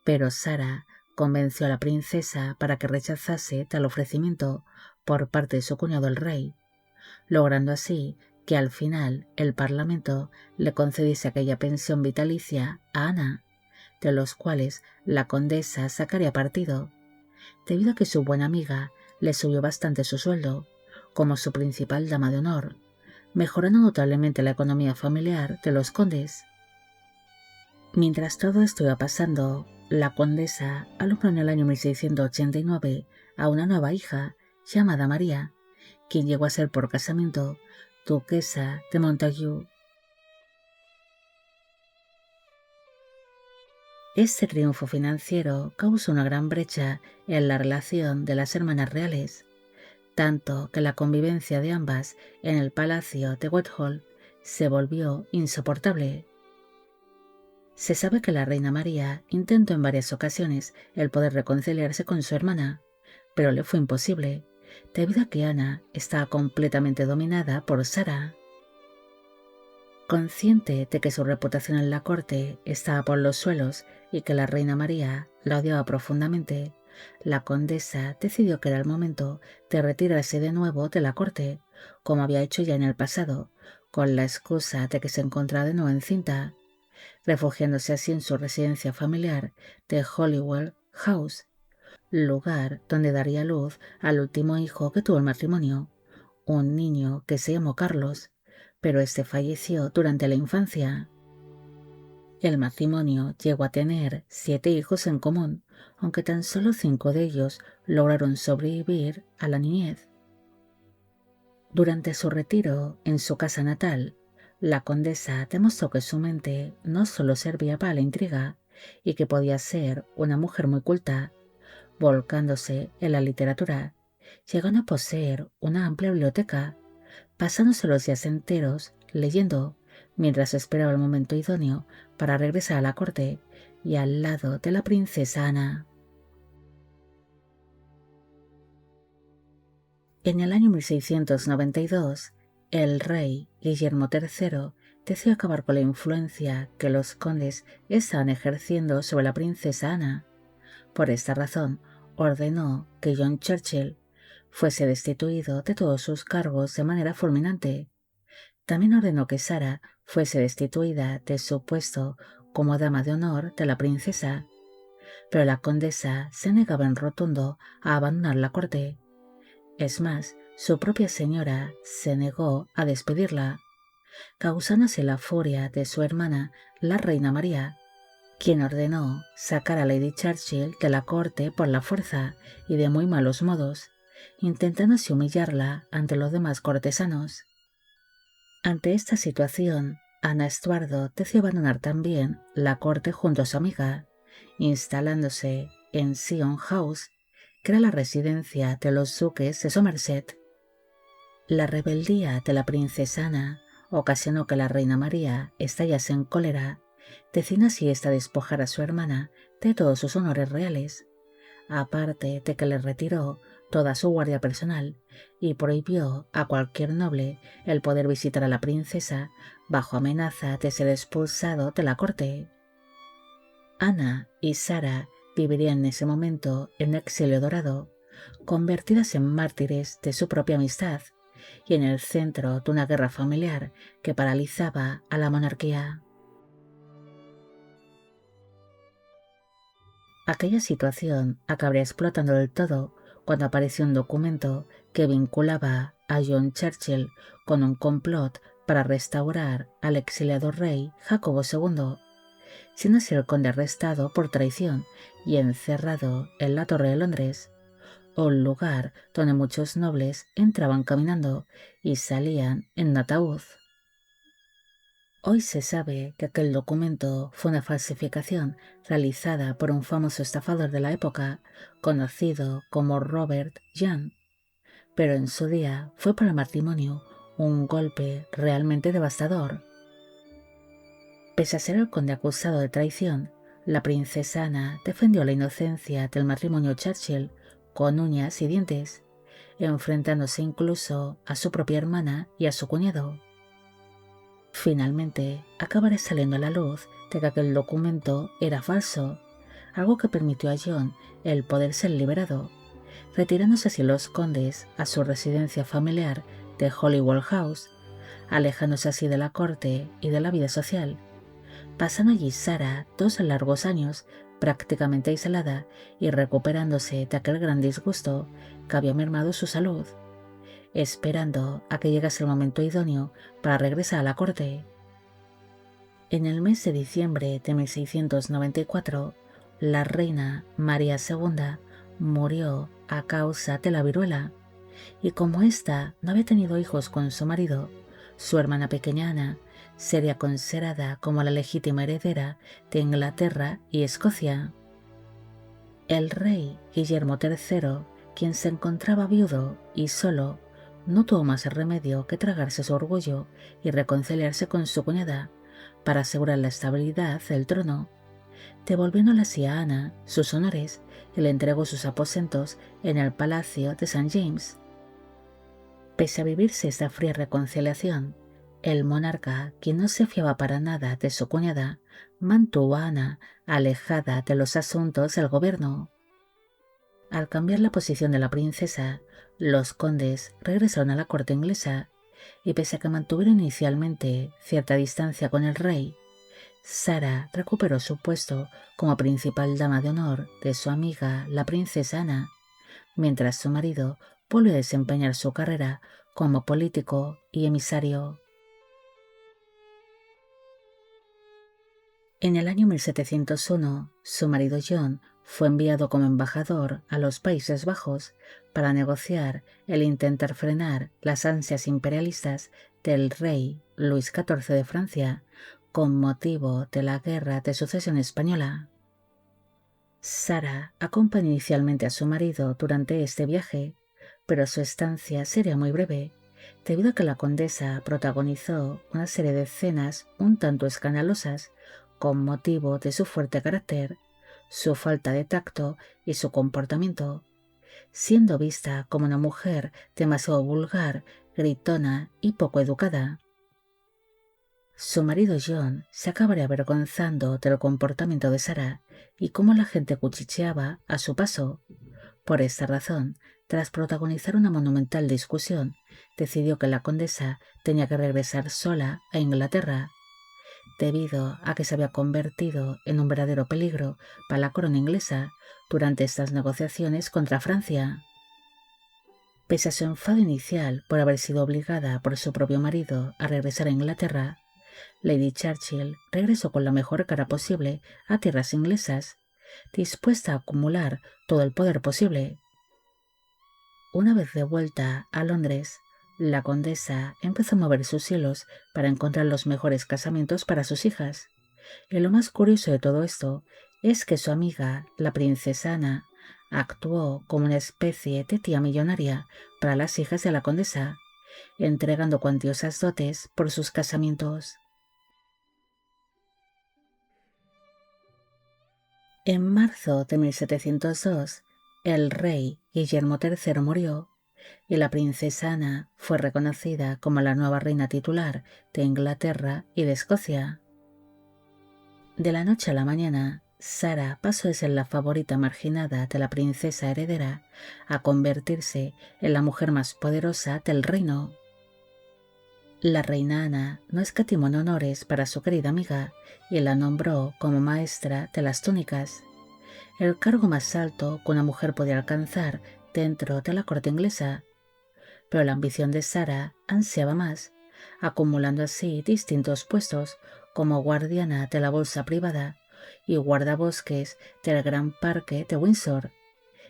Pero Sara convenció a la princesa para que rechazase tal ofrecimiento por parte de su cuñado el rey, logrando así que al final el Parlamento le concediese aquella pensión vitalicia a Ana, de los cuales la condesa sacaría partido, debido a que su buena amiga le subió bastante su sueldo, como su principal dama de honor, mejorando notablemente la economía familiar de los condes. Mientras todo esto iba pasando, la condesa alumbró en el año 1689 a una nueva hija llamada María, quien llegó a ser por casamiento duquesa de Montagu. Este triunfo financiero causó una gran brecha en la relación de las hermanas reales, tanto que la convivencia de ambas en el palacio de Whitehall se volvió insoportable. Se sabe que la reina María intentó en varias ocasiones el poder reconciliarse con su hermana, pero le fue imposible, debido a que Ana estaba completamente dominada por Sara. Consciente de que su reputación en la corte estaba por los suelos y que la reina María la odiaba profundamente, la condesa decidió que era el momento de retirarse de nuevo de la corte, como había hecho ya en el pasado, con la excusa de que se encontraba de nuevo encinta, refugiándose así en su residencia familiar de Holywell House, lugar donde daría luz al último hijo que tuvo el matrimonio, un niño que se llamó Carlos, pero este falleció durante la infancia. El matrimonio llegó a tener 7 hijos en común, aunque tan solo 5 de ellos lograron sobrevivir a la niñez. Durante su retiro en su casa natal, la condesa demostró que su mente no solo servía para la intriga y que podía ser una mujer muy culta, volcándose en la literatura, llegando a poseer una amplia biblioteca, pasándose los días enteros leyendo mientras esperaba el momento idóneo para regresar a la corte y al lado de la princesa Ana. En el año 1692, el rey Guillermo III decidió acabar con la influencia que los condes estaban ejerciendo sobre la princesa Ana. Por esta razón, ordenó que John Churchill fuese destituido de todos sus cargos de manera fulminante. También ordenó que Sara fuese destituida de su puesto como dama de honor de la princesa, pero la condesa se negaba en rotundo a abandonar la corte. Es más, su propia señora se negó a despedirla, causándose la furia de su hermana, la reina María, quien ordenó sacar a Lady Churchill de la corte por la fuerza y de muy malos modos, intentando así humillarla ante los demás cortesanos. Ante esta situación, Ana Estuardo decidió abandonar también la corte junto a su amiga, instalándose en Sion House, que era la residencia de los duques de Somerset. La rebeldía de la princesa Ana ocasionó que la reina María estallase en cólera, decidiendo así esta despojar a su hermana de todos sus honores reales, aparte de que le retiró toda su guardia personal y prohibió a cualquier noble el poder visitar a la princesa bajo amenaza de ser expulsado de la corte. Ana y Sara vivirían en ese momento en un exilio dorado, convertidas en mártires de su propia amistad y en el centro de una guerra familiar que paralizaba a la monarquía. Aquella situación acabaría explotando del todo cuando apareció un documento que vinculaba a John Churchill con un complot para restaurar al exiliado rey Jacobo II, siendo así el conde arrestado por traición y encerrado en la Torre de Londres, un lugar donde muchos nobles entraban caminando y salían en un ataúd. Hoy se sabe que aquel documento fue una falsificación realizada por un famoso estafador de la época, conocido como Robert Young, pero en su día fue para el matrimonio un golpe realmente devastador. Pese a ser el conde acusado de traición, la princesa Ana defendió la inocencia del matrimonio Churchill con uñas y dientes, enfrentándose incluso a su propia hermana y a su cuñado. Finalmente, acabará saliendo a la luz de que aquel documento era falso, algo que permitió a John el poder ser liberado, retirándose así los condes a su residencia familiar de Holywell House, alejándose así de la corte y de la vida social, pasando allí Sara 2 largos años prácticamente aislada y recuperándose de aquel gran disgusto que había mermado su salud, esperando a que llegase el momento idóneo para regresar a la corte. En el mes de diciembre de 1694, la reina María II murió a causa de la viruela, y como ésta no había tenido hijos con su marido, su hermana pequeña Ana sería considerada como la legítima heredera de Inglaterra y Escocia. El rey Guillermo III, quien se encontraba viudo y solo, no tuvo más remedio que tragarse su orgullo y reconciliarse con su cuñada para asegurar la estabilidad del trono, devolviéndole así a Ana sus honores y le entregó sus aposentos en el Palacio de St. James. Pese a vivirse esta fría reconciliación, el monarca, quien no se fiaba para nada de su cuñada, mantuvo a Ana alejada de los asuntos del gobierno. Al cambiar la posición de la princesa, los condes regresaron a la corte inglesa y pese a que mantuvieron inicialmente cierta distancia con el rey, Sara recuperó su puesto como principal dama de honor de su amiga la princesa Ana, mientras su marido volvió a desempeñar su carrera como político y emisario. En el año 1701, su marido John fue enviado como embajador a los Países Bajos para negociar el intentar frenar las ansias imperialistas del rey Luis XIV de Francia con motivo de la Guerra de Sucesión Española. Sara acompañó inicialmente a su marido durante este viaje, pero su estancia sería muy breve, debido a que la condesa protagonizó una serie de escenas un tanto escandalosas con motivo de su fuerte carácter, su falta de tacto y su comportamiento, siendo vista como una mujer demasiado vulgar, gritona y poco educada. Su marido John se acabaría avergonzando del comportamiento de Sara y cómo la gente cuchicheaba a su paso. Por esta razón, tras protagonizar una monumental discusión, decidió que la condesa tenía que regresar sola a Inglaterra, debido a que se había convertido en un verdadero peligro para la corona inglesa durante estas negociaciones contra Francia. Pese a su enfado inicial por haber sido obligada por su propio marido a regresar a Inglaterra, Lady Churchill regresó con la mejor cara posible a tierras inglesas, dispuesta a acumular todo el poder posible. Una vez de vuelta a Londres, la condesa empezó a mover sus hilos para encontrar los mejores casamientos para sus hijas. Y lo más curioso de todo esto es que su amiga, la princesa Ana, actuó como una especie de tía millonaria para las hijas de la condesa, entregando cuantiosas dotes por sus casamientos. En marzo de 1702, el rey Guillermo III murió y la princesa Ana fue reconocida como la nueva reina titular de Inglaterra y de Escocia. De la noche a la mañana, Sara pasó de ser la favorita marginada de la princesa heredera a convertirse en la mujer más poderosa del reino. La reina Ana no escatimó en honores para su querida amiga y la nombró como maestra de las túnicas, el cargo más alto que una mujer podía alcanzar dentro de la corte inglesa. Pero la ambición de Sara ansiaba más, acumulando así distintos puestos como guardiana de la bolsa privada y guardabosques del Gran Parque de Windsor,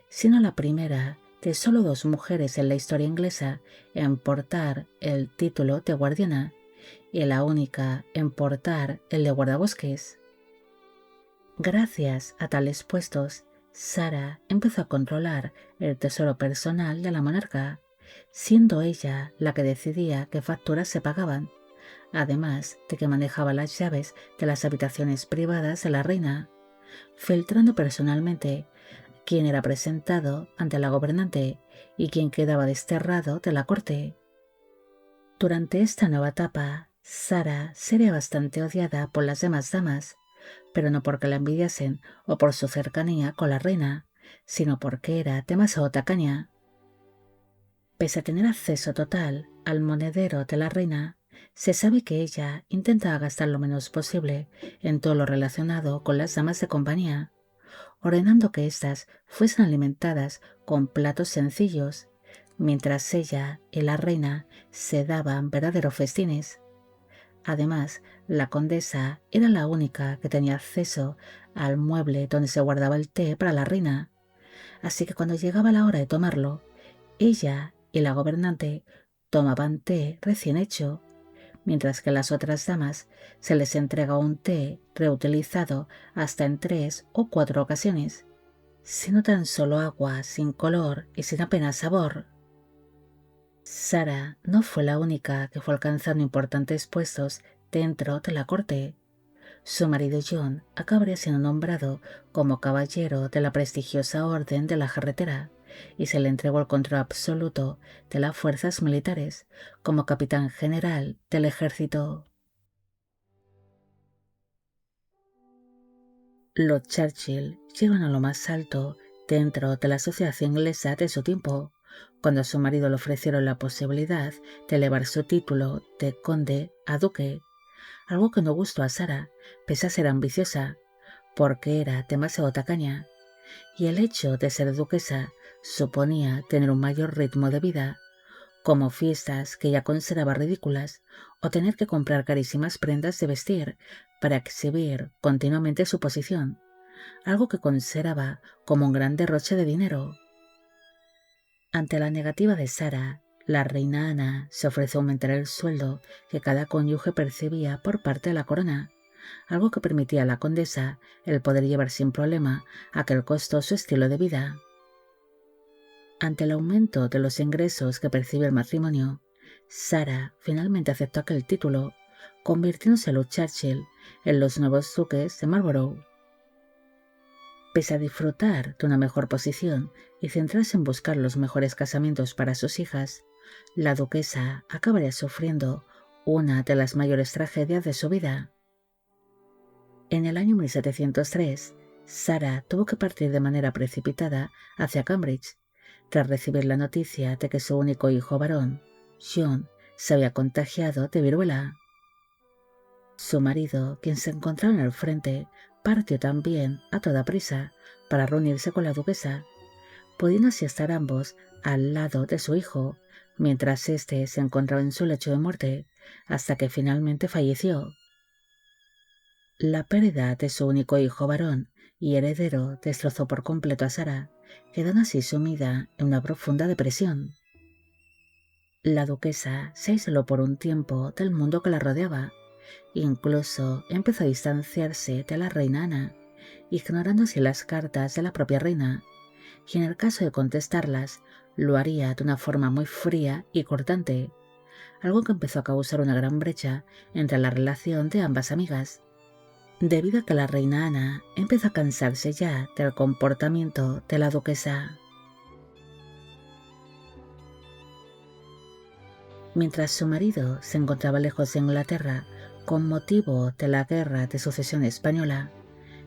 siendo la primera de solo 2 mujeres en la historia inglesa en portar el título de guardiana y la única en portar el de guardabosques. Gracias a tales puestos, Sara empezó a controlar el tesoro personal de la monarca, siendo ella la que decidía qué facturas se pagaban, además de que manejaba las llaves de las habitaciones privadas de la reina, filtrando personalmente quién era presentado ante la gobernante y quién quedaba desterrado de la corte. Durante esta nueva etapa, Sara sería bastante odiada por las demás damas, pero no porque la envidiasen o por su cercanía con la reina, sino porque era demasiado tacaña. Pese a tener acceso total al monedero de la reina, se sabe que ella intentaba gastar lo menos posible en todo lo relacionado con las damas de compañía, ordenando que éstas fuesen alimentadas con platos sencillos, mientras ella y la reina se daban verdaderos festines. Además, la condesa era la única que tenía acceso al mueble donde se guardaba el té para la reina, así que cuando llegaba la hora de tomarlo, ella y la gobernante tomaban té recién hecho, mientras que a las otras damas se les entregaba un té reutilizado hasta en 3 o 4 ocasiones, sino tan solo agua sin color y sin apenas sabor. Sara no fue la única que fue alcanzando importantes puestos dentro de la corte. Su marido John acabaría siendo nombrado como caballero de la prestigiosa Orden de la Jarretera y se le entregó el control absoluto de las fuerzas militares como capitán general del ejército. Los Churchill llegan a lo más alto dentro de la sociedad inglesa de su tiempo, cuando a su marido le ofrecieron la posibilidad de elevar su título de conde a duque, algo que no gustó a Sara, pese a ser ambiciosa, porque era demasiado tacaña, y el hecho de ser duquesa suponía tener un mayor ritmo de vida, como fiestas que ella consideraba ridículas o tener que comprar carísimas prendas de vestir para exhibir continuamente su posición, algo que consideraba como un gran derroche de dinero. Ante la negativa de Sara, la reina Ana se ofreció a aumentar el sueldo que cada cónyuge percibía por parte de la corona, algo que permitía a la condesa el poder llevar sin problema aquel costoso estilo de vida. Ante el aumento de los ingresos que percibe el matrimonio, Sara finalmente aceptó aquel título, convirtiéndose a los Churchill en los nuevos duques de Marlborough. Pese a disfrutar de una mejor posición y centrarse en buscar los mejores casamientos para sus hijas, la duquesa acabaría sufriendo una de las mayores tragedias de su vida. En el año 1703, Sara tuvo que partir de manera precipitada hacia Cambridge, tras recibir la noticia de que su único hijo varón, John, se había contagiado de viruela. Su marido, quien se encontraba en el frente, partió también a toda prisa para reunirse con la duquesa, pudiendo así estar ambos al lado de su hijo, mientras éste se encontraba en su lecho de muerte, hasta que finalmente falleció. La pérdida de su único hijo varón y heredero destrozó por completo a Sara, quedando así sumida en una profunda depresión. La duquesa se aisló por un tiempo del mundo que la rodeaba. Incluso empezó a distanciarse de la reina Ana, ignorando así las cartas de la propia reina, y en el caso de contestarlas, lo haría de una forma muy fría y cortante, algo que empezó a causar una gran brecha entre la relación de ambas amigas, debido a que la reina Ana empezó a cansarse ya del comportamiento de la duquesa. Mientras su marido se encontraba lejos de Inglaterra con motivo de la Guerra de Sucesión Española,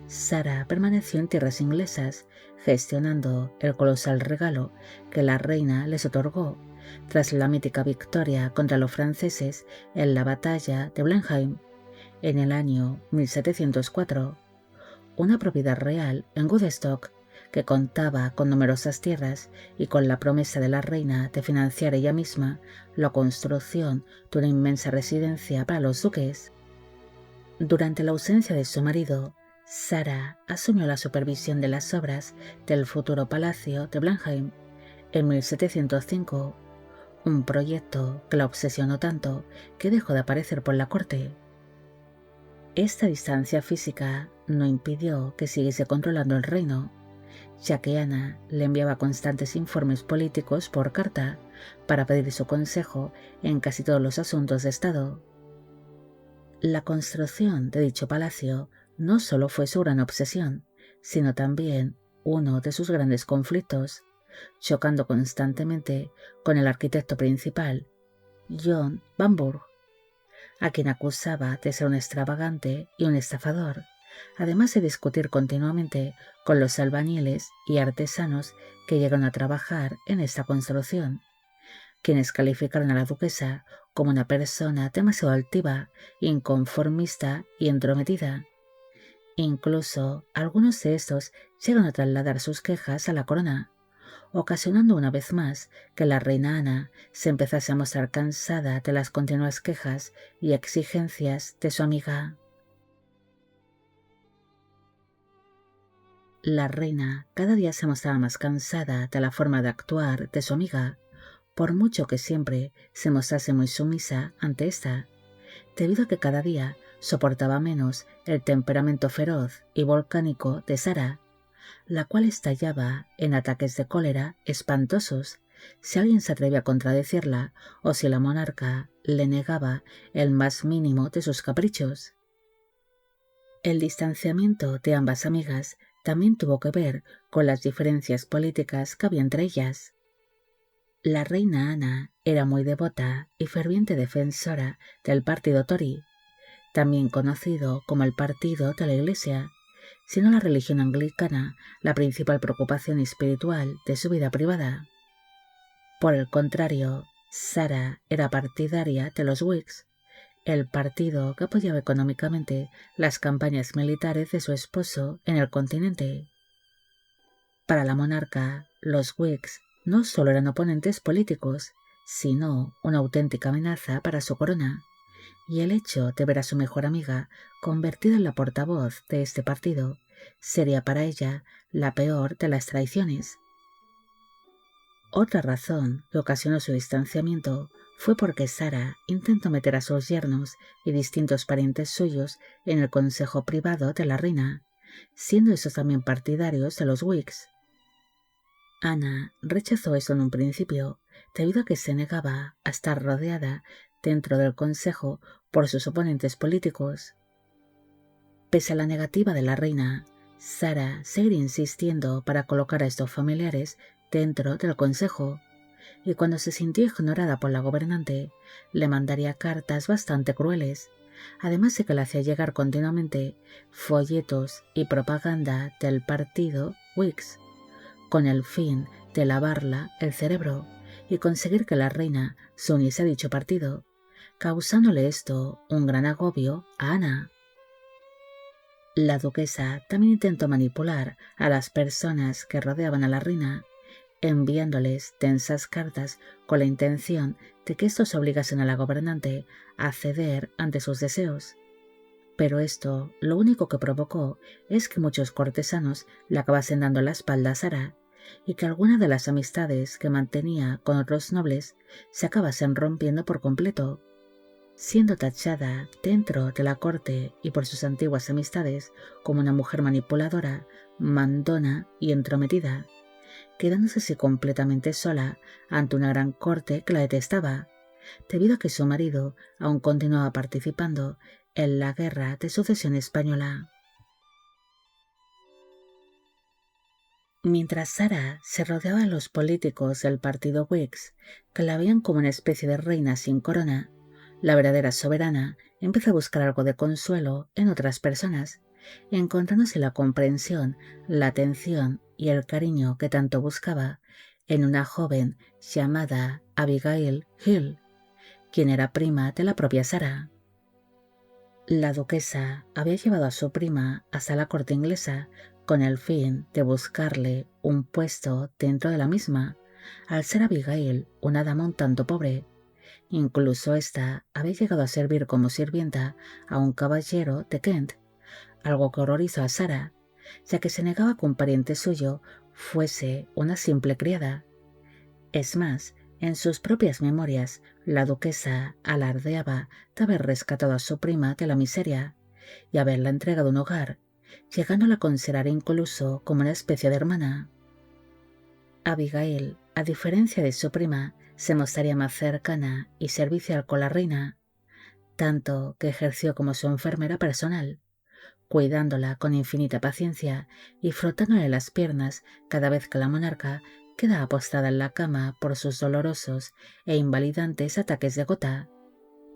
Sara permaneció en tierras inglesas, gestionando el colosal regalo que la reina les otorgó tras la mítica victoria contra los franceses en la batalla de Blenheim en el año 1704, una propiedad real en Woodstock que contaba con numerosas tierras y con la promesa de la reina de financiar ella misma la construcción de una inmensa residencia para los duques. Durante la ausencia de su marido, Sara asumió la supervisión de las obras del futuro palacio de Blenheim en 1705, un proyecto que la obsesionó tanto que dejó de aparecer por la corte. Esta distancia física no impidió que siguiese controlando el reino, ya que Ana le enviaba constantes informes políticos por carta para pedir su consejo en casi todos los asuntos de Estado. La construcción de dicho palacio no solo fue su gran obsesión, sino también uno de sus grandes conflictos, chocando constantemente con el arquitecto principal, John Vanburgh, a quien acusaba de ser un extravagante y un estafador, además de discutir continuamente con los albañiles y artesanos que llegaron a trabajar en esta construcción, quienes calificaron a la duquesa como una persona demasiado altiva, inconformista y entrometida. Incluso algunos de estos llegaron a trasladar sus quejas a la corona, ocasionando una vez más que la reina Ana se empezase a mostrar cansada de las continuas quejas y exigencias de su amiga. La reina cada día se mostraba más cansada de la forma de actuar de su amiga, por mucho que siempre se mostrase muy sumisa ante esta, debido a que cada día soportaba menos el temperamento feroz y volcánico de Sara, la cual estallaba en ataques de cólera espantosos si alguien se atrevía a contradecirla o si la monarca le negaba el más mínimo de sus caprichos. El distanciamiento de ambas amigas también tuvo que ver con las diferencias políticas que había entre ellas. La reina Ana era muy devota y ferviente defensora del partido Tory, también conocido como el partido de la Iglesia, siendo la religión anglicana la principal preocupación espiritual de su vida privada. Por el contrario, Sara era partidaria de los Whigs, el partido que apoyaba económicamente las campañas militares de su esposo en el continente. Para la monarca, los Whigs no solo eran oponentes políticos, sino una auténtica amenaza para su corona, y el hecho de ver a su mejor amiga convertida en la portavoz de este partido sería para ella la peor de las traiciones. Otra razón que ocasionó su distanciamiento fue porque Sara intentó meter a sus yernos y distintos parientes suyos en el consejo privado de la reina, siendo esos también partidarios de los Whigs. Ana rechazó eso en un principio, debido a que se negaba a estar rodeada dentro del consejo por sus oponentes políticos. Pese a la negativa de la reina, Sara seguiría insistiendo para colocar a estos familiares dentro del consejo, y cuando se sintió ignorada por la gobernante, le mandaría cartas bastante crueles, además de que le hacía llegar continuamente folletos y propaganda del partido Whigs, con el fin de lavarla el cerebro y conseguir que la reina se uniese a dicho partido, causándole esto un gran agobio a Ana. La duquesa también intentó manipular a las personas que rodeaban a la reina, enviándoles tensas cartas con la intención de que estos obligasen a la gobernante a ceder ante sus deseos. Pero esto lo único que provocó es que muchos cortesanos le acabasen dando la espalda a Sara, y que algunas de las amistades que mantenía con otros nobles se acabasen rompiendo por completo, siendo tachada dentro de la corte y por sus antiguas amistades como una mujer manipuladora, mandona y entrometida, quedándose así completamente sola ante una gran corte que la detestaba, debido a que su marido aún continuaba participando en la guerra de sucesión española. Mientras Sara se rodeaba de los políticos del partido Whigs, que la veían como una especie de reina sin corona, la verdadera soberana empezó a buscar algo de consuelo en otras personas, encontrándose la comprensión, la atención y el cariño que tanto buscaba en una joven llamada Abigail Hill, quien era prima de la propia Sarah. La duquesa había llevado a su prima hasta la corte inglesa con el fin de buscarle un puesto dentro de la misma, al ser Abigail una dama un tanto pobre. Incluso ésta había llegado a servir como sirvienta a un caballero de Kent, algo que horrorizó a Sarah, ya que se negaba que un pariente suyo fuese una simple criada. Es más, en sus propias memorias, la duquesa alardeaba de haber rescatado a su prima de la miseria y haberla entregado un hogar, llegándola a considerar incluso como una especie de hermana. Abigail, a diferencia de su prima, se mostraría más cercana y servicial con la reina, tanto que ejerció como su enfermera personal, cuidándola con infinita paciencia y frotándole las piernas cada vez que la monarca quedaba postrada en la cama por sus dolorosos e invalidantes ataques de gota,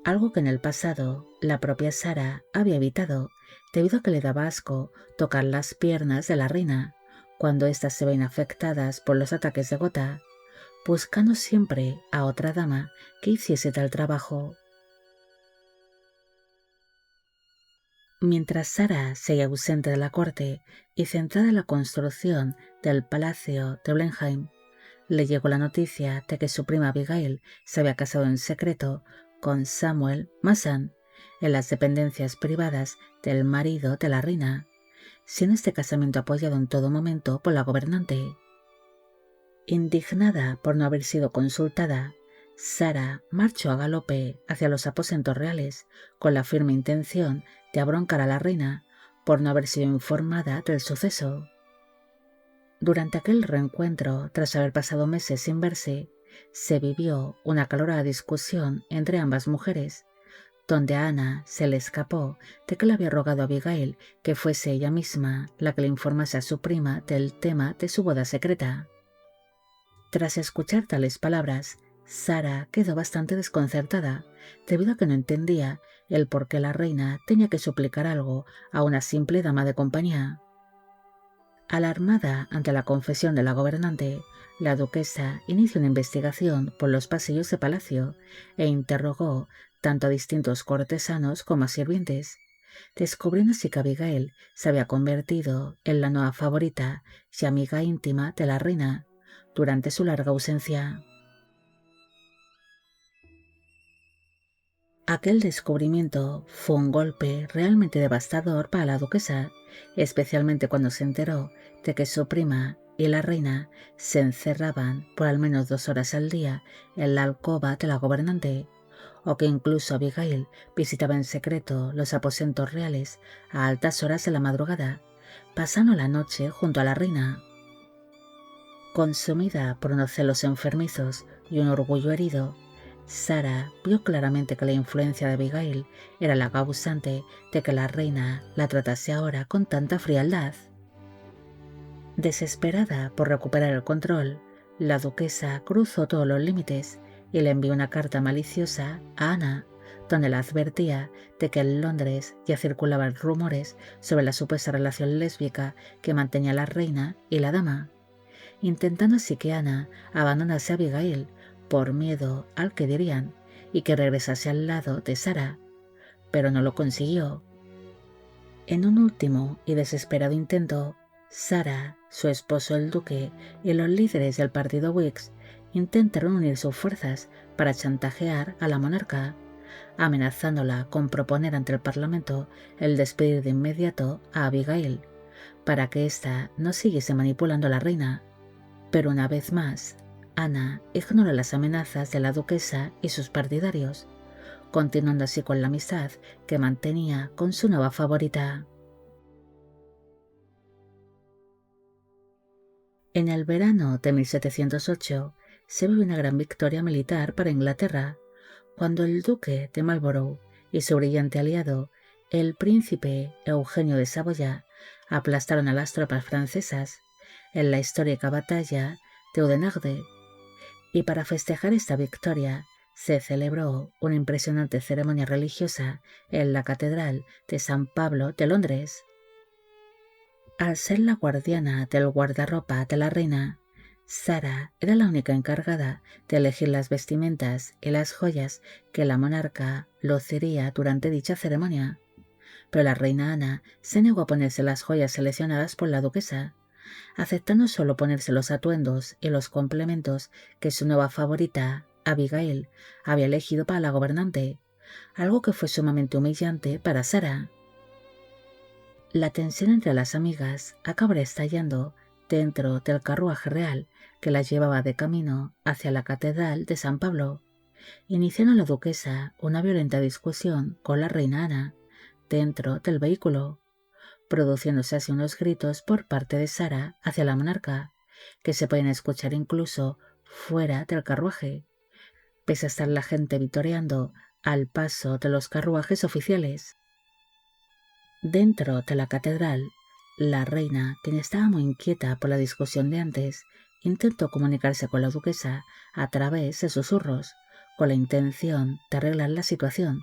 algo que en el pasado la propia Sarah había evitado debido a que le daba asco tocar las piernas de la reina cuando éstas se ven afectadas por los ataques de gota, buscando siempre a otra dama que hiciese tal trabajo. Mientras Sarah seguía ausente de la corte y centrada en la construcción del palacio de Blenheim, le llegó la noticia de que su prima Abigail se había casado en secreto con Samuel Mason en las dependencias privadas del marido de la reina, siendo este casamiento apoyado en todo momento por la gobernante. Indignada por no haber sido consultada, Sarah marchó a galope hacia los aposentos reales con la firme intención de abroncar a la reina por no haber sido informada del suceso. Durante aquel reencuentro, tras haber pasado meses sin verse, se vivió una acalorada discusión entre ambas mujeres, donde a Ana se le escapó de que le había rogado a Abigail que fuese ella misma la que le informase a su prima del tema de su boda secreta. Tras escuchar tales palabras, Sarah quedó bastante desconcertada, debido a que no entendía el por qué la reina tenía que suplicar algo a una simple dama de compañía. Alarmada ante la confesión de la gobernante, la duquesa inició una investigación por los pasillos de palacio e interrogó tanto a distintos cortesanos como a sirvientes, descubriendo así que Abigail se había convertido en la nueva favorita y amiga íntima de la reina durante su larga ausencia. Aquel descubrimiento fue un golpe realmente devastador para la duquesa, especialmente cuando se enteró de que su prima y la reina se encerraban por al menos 2 horas al día en la alcoba de la gobernante, o que incluso Abigail visitaba en secreto los aposentos reales a altas horas de la madrugada, pasando la noche junto a la reina. Consumida por unos celos enfermizos y un orgullo herido, Sarah vio claramente que la influencia de Abigail era la causante de que la reina la tratase ahora con tanta frialdad. Desesperada por recuperar el control, la duquesa cruzó todos los límites y le envió una carta maliciosa a Ana, donde la advertía de que en Londres ya circulaban rumores sobre la supuesta relación lésbica que mantenía la reina y la dama, intentando así que Ana abandonase a Abigail por miedo al que dirían y que regresase al lado de Sarah, pero no lo consiguió. En un último y desesperado intento, Sarah, su esposo el duque y los líderes del partido Whigs intentaron unir sus fuerzas para chantajear a la monarca, amenazándola con proponer ante el Parlamento el despedir de inmediato a Abigail, para que ésta no siguiese manipulando a la reina. Pero una vez más, Ana ignoró las amenazas de la duquesa y sus partidarios, continuando así con la amistad que mantenía con su nueva favorita. En el verano de 1708 se vive una gran victoria militar para Inglaterra, cuando el duque de Marlborough y su brillante aliado, el príncipe Eugenio de Saboya, aplastaron a las tropas francesas en la histórica batalla de Oudenarde, y para festejar esta victoria se celebró una impresionante ceremonia religiosa en la Catedral de San Pablo de Londres. Al ser la guardiana del guardarropa de la reina, Sara era la única encargada de elegir las vestimentas y las joyas que la monarca luciría durante dicha ceremonia, pero la reina Ana se negó a ponerse las joyas seleccionadas por la duquesa, aceptando solo ponerse los atuendos y los complementos que su nueva favorita, Abigail, había elegido para la gobernante, algo que fue sumamente humillante para Sara. La tensión entre las amigas acabó estallando dentro del carruaje real que las llevaba de camino hacia la Catedral de San Pablo, iniciando la duquesa una violenta discusión con la reina Ana dentro del vehículo, produciéndose así unos gritos por parte de Sara hacia la monarca, que se pueden escuchar incluso fuera del carruaje, pese a estar la gente vitoreando al paso de los carruajes oficiales. Dentro de la catedral, la reina, quien estaba muy inquieta por la discusión de antes, intentó comunicarse con la duquesa a través de susurros, con la intención de arreglar la situación.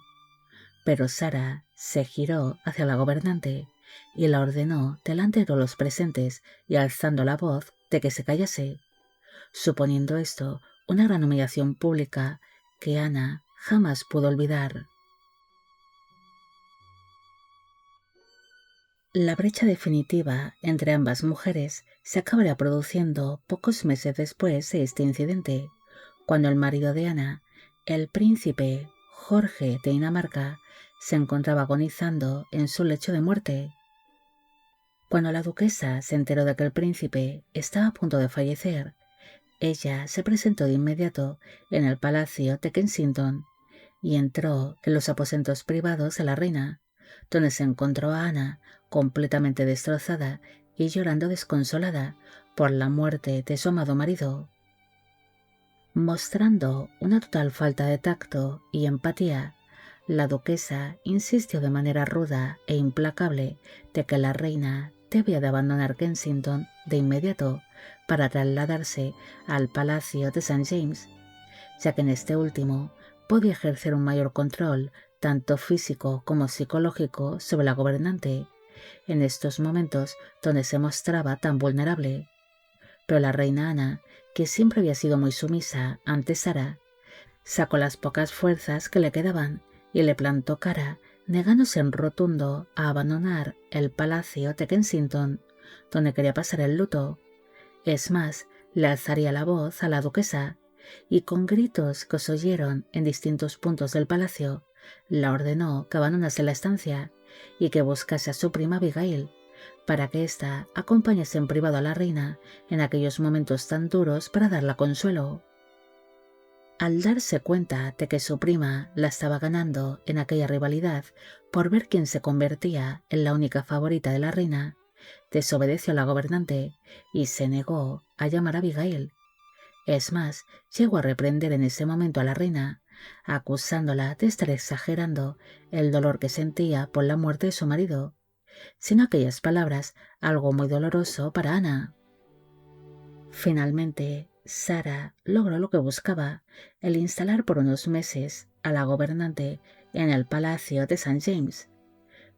Pero Sara se giró hacia la gobernante y la ordenó delante de todos los presentes y alzando la voz de que se callase, suponiendo esto una gran humillación pública que Ana jamás pudo olvidar. La brecha definitiva entre ambas mujeres se acabaría produciendo pocos meses después de este incidente, cuando el marido de Ana, el príncipe Jorge de Dinamarca, se encontraba agonizando en su lecho de muerte. Cuando la duquesa se enteró de que el príncipe estaba a punto de fallecer, ella se presentó de inmediato en el palacio de Kensington y entró en los aposentos privados de la reina, donde se encontró a Ana completamente destrozada y llorando desconsolada por la muerte de su amado marido. Mostrando una total falta de tacto y empatía, la duquesa insistió de manera ruda e implacable de que la reina debía de abandonar Kensington de inmediato para trasladarse al Palacio de St. James, ya que en este último podía ejercer un mayor control tanto físico como psicológico sobre la gobernante, en estos momentos donde se mostraba tan vulnerable. Pero la reina Ana, que siempre había sido muy sumisa ante Sara, sacó las pocas fuerzas que le quedaban y le plantó cara, negándose en rotundo a abandonar el palacio de Kensington, donde quería pasar el luto. Es más, le alzaría la voz a la duquesa, y con gritos que se oyeron en distintos puntos del palacio, la ordenó que abandonase la estancia y que buscase a su prima Abigail, para que ésta acompañase en privado a la reina en aquellos momentos tan duros para darla consuelo. Al darse cuenta de que su prima la estaba ganando en aquella rivalidad por ver quién se convertía en la única favorita de la reina, desobedeció a la gobernante y se negó a llamar a Abigail. Es más, llegó a reprender en ese momento a la reina, acusándola de estar exagerando el dolor que sentía por la muerte de su marido, sino aquellas palabras algo muy doloroso para Ana. Finalmente, Sara logró lo que buscaba, el instalar por unos meses a la gobernante en el palacio de St. James,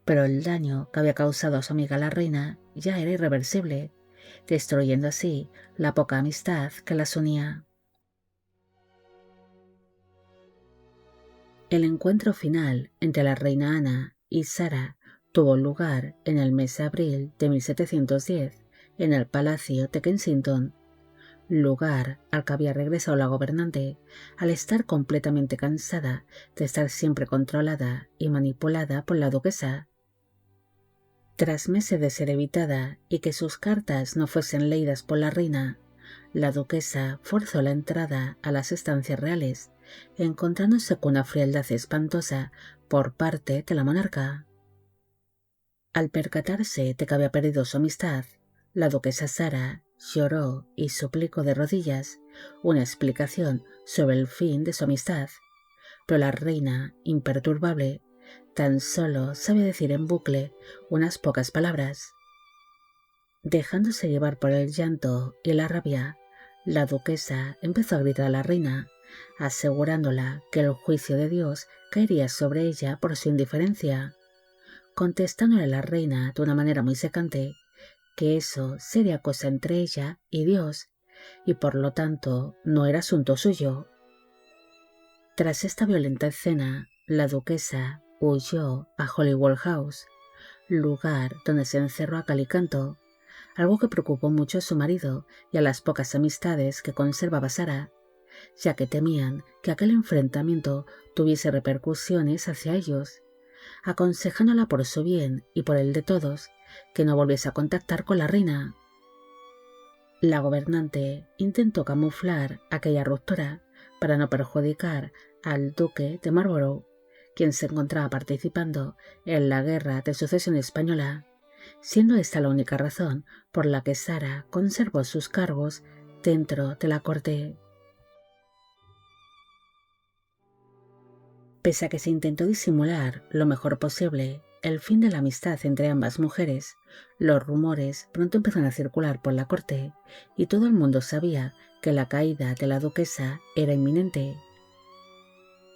pero el daño que había causado a su amiga la reina ya era irreversible, destruyendo así la poca amistad que las unía. El encuentro final entre la reina Ana y Sara tuvo lugar en el mes de abril de 1710 en el palacio de Kensington, lugar al que había regresado la gobernante al estar completamente cansada de estar siempre controlada y manipulada por la duquesa. Tras meses de ser evitada y que sus cartas no fuesen leídas por la reina, la duquesa forzó la entrada a las estancias reales, encontrándose con una frialdad espantosa por parte de la monarca. Al percatarse de que había perdido su amistad, la duquesa Sara lloró y suplicó de rodillas una explicación sobre el fin de su amistad, pero la reina, imperturbable, tan solo sabía decir en bucle unas pocas palabras. Dejándose llevar por el llanto y la rabia, la duquesa empezó a gritar a la reina, asegurándola que el juicio de Dios caería sobre ella por su indiferencia, contestándole a la reina de una manera muy secante que eso sería cosa entre ella y Dios, y por lo tanto no era asunto suyo. Tras esta violenta escena, la duquesa huyó a Holywell House, lugar donde se encerró a cal y canto, algo que preocupó mucho a su marido y a las pocas amistades que conservaba Sara, ya que temían que aquel enfrentamiento tuviese repercusiones hacia ellos, aconsejándola por su bien y por el de todos que no volviese a contactar con la reina. La gobernante intentó camuflar aquella ruptura para no perjudicar al duque de Marlborough, quien se encontraba participando en la guerra de sucesión española, siendo esta la única razón por la que Sara conservó sus cargos dentro de la corte. Pese a que se intentó disimular lo mejor posible el fin de la amistad entre ambas mujeres, los rumores pronto empezaron a circular por la corte y todo el mundo sabía que la caída de la duquesa era inminente.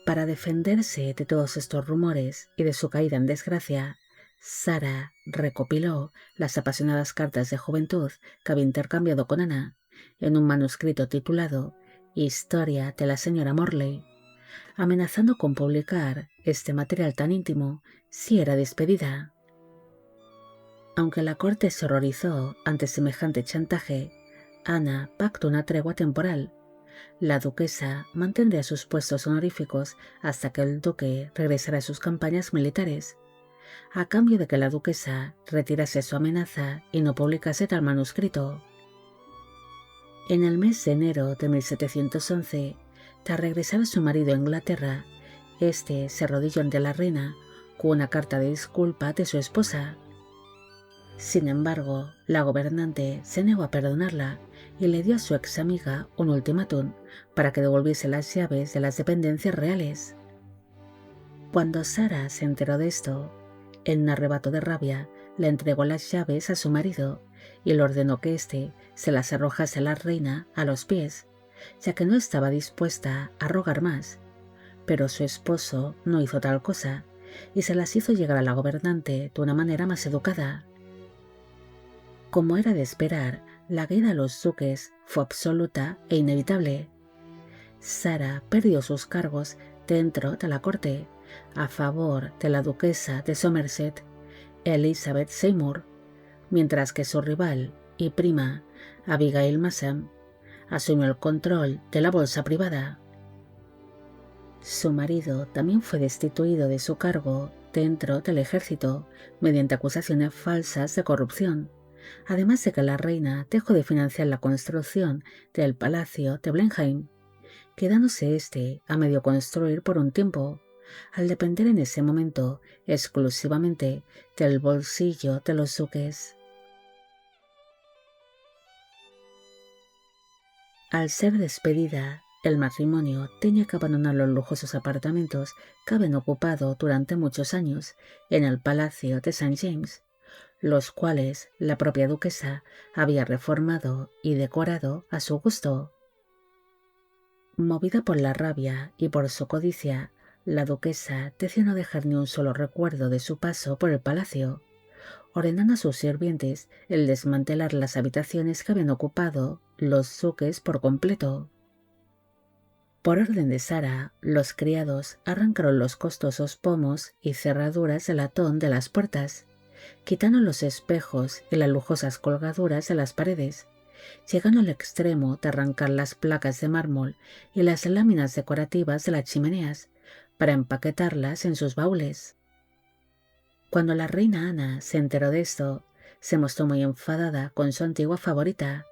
Para defenderse de todos estos rumores y de su caída en desgracia, Sara recopiló las apasionadas cartas de juventud que había intercambiado con Ana en un manuscrito titulado Historia de la señora Morley, amenazando con publicar este material tan íntimo si era despedida. Aunque la corte se horrorizó ante semejante chantaje, Ana pactó una tregua temporal. La duquesa mantendría sus puestos honoríficos hasta que el duque regresara a sus campañas militares, a cambio de que la duquesa retirase su amenaza y no publicase tal manuscrito. En el mes de enero de 1711, tras regresar a su marido a Inglaterra, este se arrodilló ante la reina con una carta de disculpa de su esposa. Sin embargo, la gobernante se negó a perdonarla y le dio a su ex amiga un ultimátum para que devolviese las llaves de las dependencias reales. Cuando Sara se enteró de esto, en un arrebato de rabia le entregó las llaves a su marido y le ordenó que éste se las arrojase a la reina a los pies, ya que no estaba dispuesta a rogar más. Pero su esposo no hizo tal cosa y se las hizo llegar a la gobernante de una manera más educada. Como era de esperar, la caída de los duques fue absoluta e inevitable. Sara perdió sus cargos dentro de la corte a favor de la duquesa de Somerset, Elizabeth Seymour, mientras que su rival y prima, Abigail Masham, asumió el control de la bolsa privada. Su marido también fue destituido de su cargo dentro del ejército mediante acusaciones falsas de corrupción, además de que la reina dejó de financiar la construcción del palacio de Blenheim, quedándose este a medio construir por un tiempo, al depender en ese momento exclusivamente del bolsillo de los duques. Al ser despedida, el matrimonio tenía que abandonar los lujosos apartamentos que habían ocupado durante muchos años en el Palacio de St. James, los cuales la propia duquesa había reformado y decorado a su gusto. Movida por la rabia y por su codicia, la duquesa decidió no dejar ni un solo recuerdo de su paso por el palacio, ordenando a sus sirvientes el desmantelar las habitaciones que habían ocupado los duques por completo. Por orden de Sara, los criados arrancaron los costosos pomos y cerraduras de latón de las puertas, quitando los espejos y las lujosas colgaduras de las paredes, llegando al extremo de arrancar las placas de mármol y las láminas decorativas de las chimeneas para empaquetarlas en sus baúles. Cuando la reina Ana se enteró de esto, se mostró muy enfadada con su antigua favorita,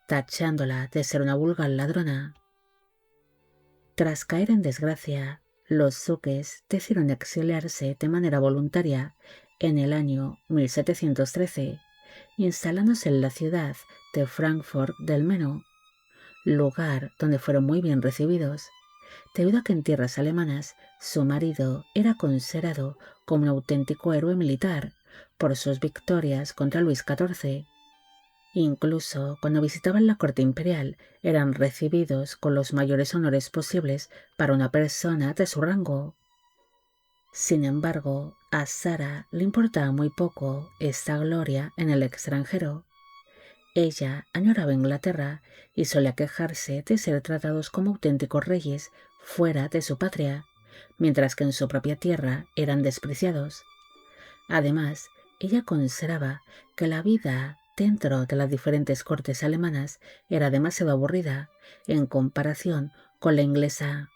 tachándola de ser una vulgar ladrona. Tras caer en desgracia, los duques decidieron exiliarse de manera voluntaria en el año 1713, instalándose en la ciudad de Frankfurt del Meno, lugar donde fueron muy bien recibidos, debido a que en tierras alemanas su marido era considerado como un auténtico héroe militar por sus victorias contra Luis XIV. Incluso cuando visitaban la corte imperial eran recibidos con los mayores honores posibles para una persona de su rango. Sin embargo, a Sara le importaba muy poco esta gloria en el extranjero, Ella añoraba Inglaterra y solía quejarse de ser tratados como auténticos reyes fuera de su patria, mientras que en su propia tierra eran despreciados. Además, ella consideraba que la vida dentro de las diferentes cortes alemanas era demasiado aburrida en comparación con la inglesa.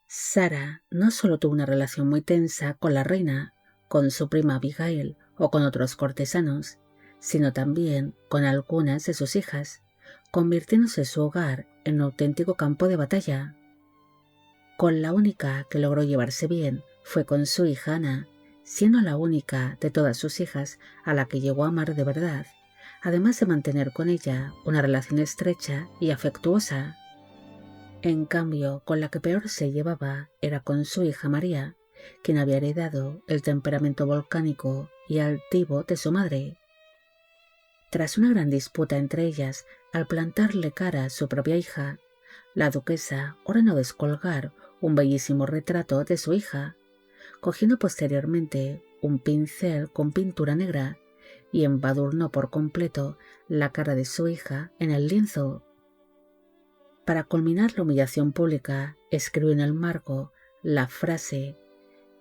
Sara no solo tuvo una relación muy tensa con la reina, con su prima Abigail o con otros cortesanos, sino también con algunas de sus hijas, convirtiéndose su hogar en un auténtico campo de batalla. Con la única que logró llevarse bien fue con su hija Ana, siendo la única de todas sus hijas a la que llegó a amar de verdad, además de mantener con ella una relación estrecha y afectuosa. En cambio, con la que peor se llevaba era con su hija María, quien había heredado el temperamento volcánico y altivo de su madre. Tras una gran disputa entre ellas, al plantarle cara a su propia hija, la duquesa ordenó descolgar un bellísimo retrato de su hija, cogiendo posteriormente un pincel con pintura negra y embadurnó por completo la cara de su hija en el lienzo. Para culminar la humillación pública, escribió en el marco la frase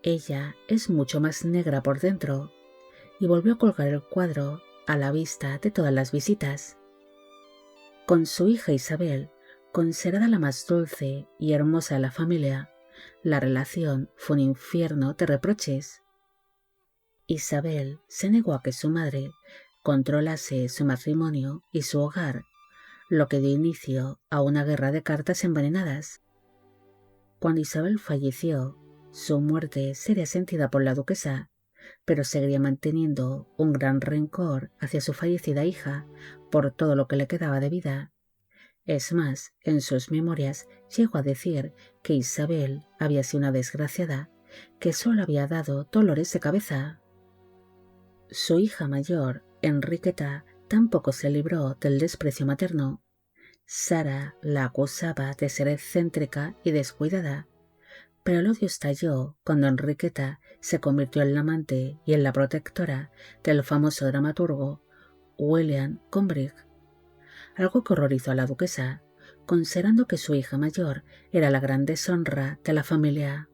«Ella es mucho más negra por dentro» y volvió a colgar el cuadro a la vista de todas las visitas. Con su hija Isabel, considerada la más dulce y hermosa de la familia, la relación fue un infierno de reproches. Isabel se negó a que su madre controlase su matrimonio y su hogar, lo que dio inicio a una guerra de cartas envenenadas. Cuando Isabel falleció, su muerte sería sentida por la duquesa, pero seguiría manteniendo un gran rencor hacia su fallecida hija por todo lo que le quedaba de vida. Es más, en sus memorias llegó a decir que Isabel había sido una desgraciada, que solo había dado dolores de cabeza. Su hija mayor, Enriqueta, tampoco se libró del desprecio materno. Sara la acusaba de ser excéntrica y descuidada, pero el odio estalló cuando Enriqueta se convirtió en la amante y en la protectora del famoso dramaturgo William Conbridge, algo que horrorizó a la duquesa, considerando que su hija mayor era la gran deshonra de la familia.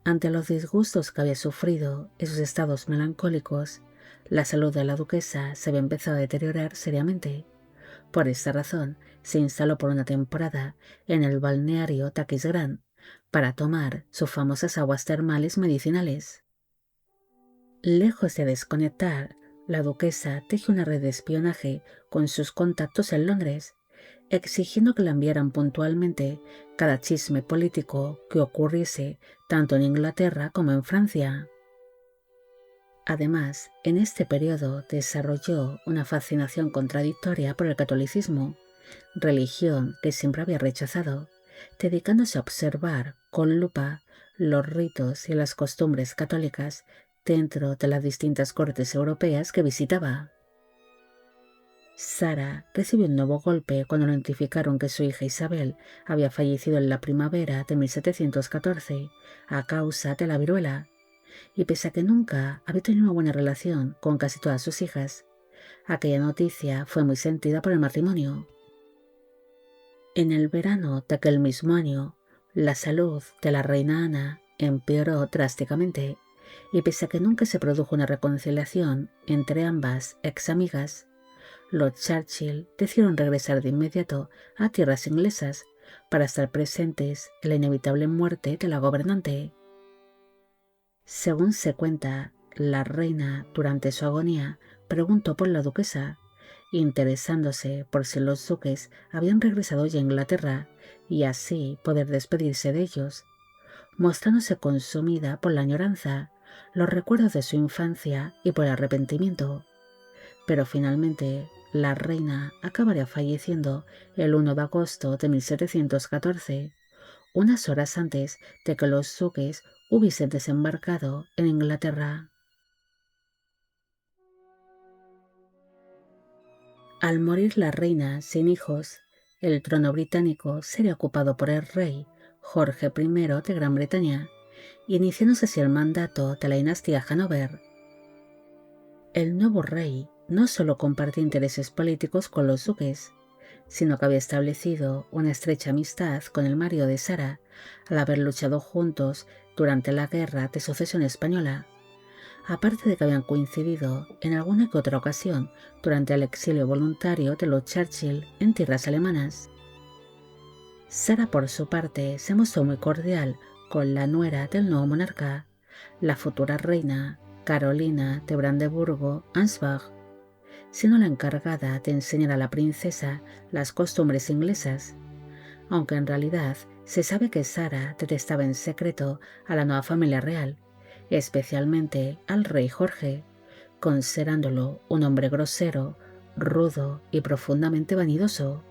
Ante los disgustos que había sufrido y sus estados melancólicos, la salud de la duquesa se había empezado a deteriorar seriamente. Por esta razón, se instaló por una temporada en el balneario Taquisgrán para tomar sus famosas aguas termales medicinales. Lejos de desconectar, la duquesa tejió una red de espionaje con sus contactos en Londres, exigiendo que le enviaran puntualmente cada chisme político que ocurriese tanto en Inglaterra como en Francia. Además, en este periodo desarrolló una fascinación contradictoria por el catolicismo, religión que siempre había rechazado, dedicándose a observar con lupa los ritos y las costumbres católicas dentro de las distintas cortes europeas que visitaba. Sara recibió un nuevo golpe cuando notificaron que su hija Isabel había fallecido en la primavera de 1714 a causa de la viruela, y pese a que nunca había tenido una buena relación con casi todas sus hijas, aquella noticia fue muy sentida por el matrimonio. En el verano de aquel mismo año, la salud de la reina Ana empeoró drásticamente, y pese a que nunca se produjo una reconciliación entre ambas ex amigas, los Churchill decidieron regresar de inmediato a tierras inglesas para estar presentes en la inevitable muerte de la gobernante. Según se cuenta, la reina, durante su agonía, preguntó por la duquesa, interesándose por si los duques habían regresado ya a Inglaterra y así poder despedirse de ellos, mostrándose consumida por la añoranza, los recuerdos de su infancia y por el arrepentimiento. Pero finalmente la reina acabaría falleciendo el 1 de agosto de 1714, unas horas antes de que los duques hubiesen desembarcado en Inglaterra. Al morir la reina sin hijos, el trono británico sería ocupado por el rey Jorge I de Gran Bretaña, y iniciándose así el mandato de la dinastía Hannover. El nuevo rey no solo compartía intereses políticos con los duques, sino que había establecido una estrecha amistad con el marido de Sara al haber luchado juntos durante la Guerra de Sucesión Española, aparte de que habían coincidido en alguna que otra ocasión durante el exilio voluntario de los Churchill en tierras alemanas. Sara, por su parte, se mostró muy cordial con la nuera del nuevo monarca, la futura reina Carolina de Brandeburgo-Ansbach, siendo la encargada de enseñar a la princesa las costumbres inglesas, aunque en realidad se sabe que Sara detestaba en secreto a la nueva familia real, especialmente al rey Jorge, considerándolo un hombre grosero, rudo y profundamente vanidoso.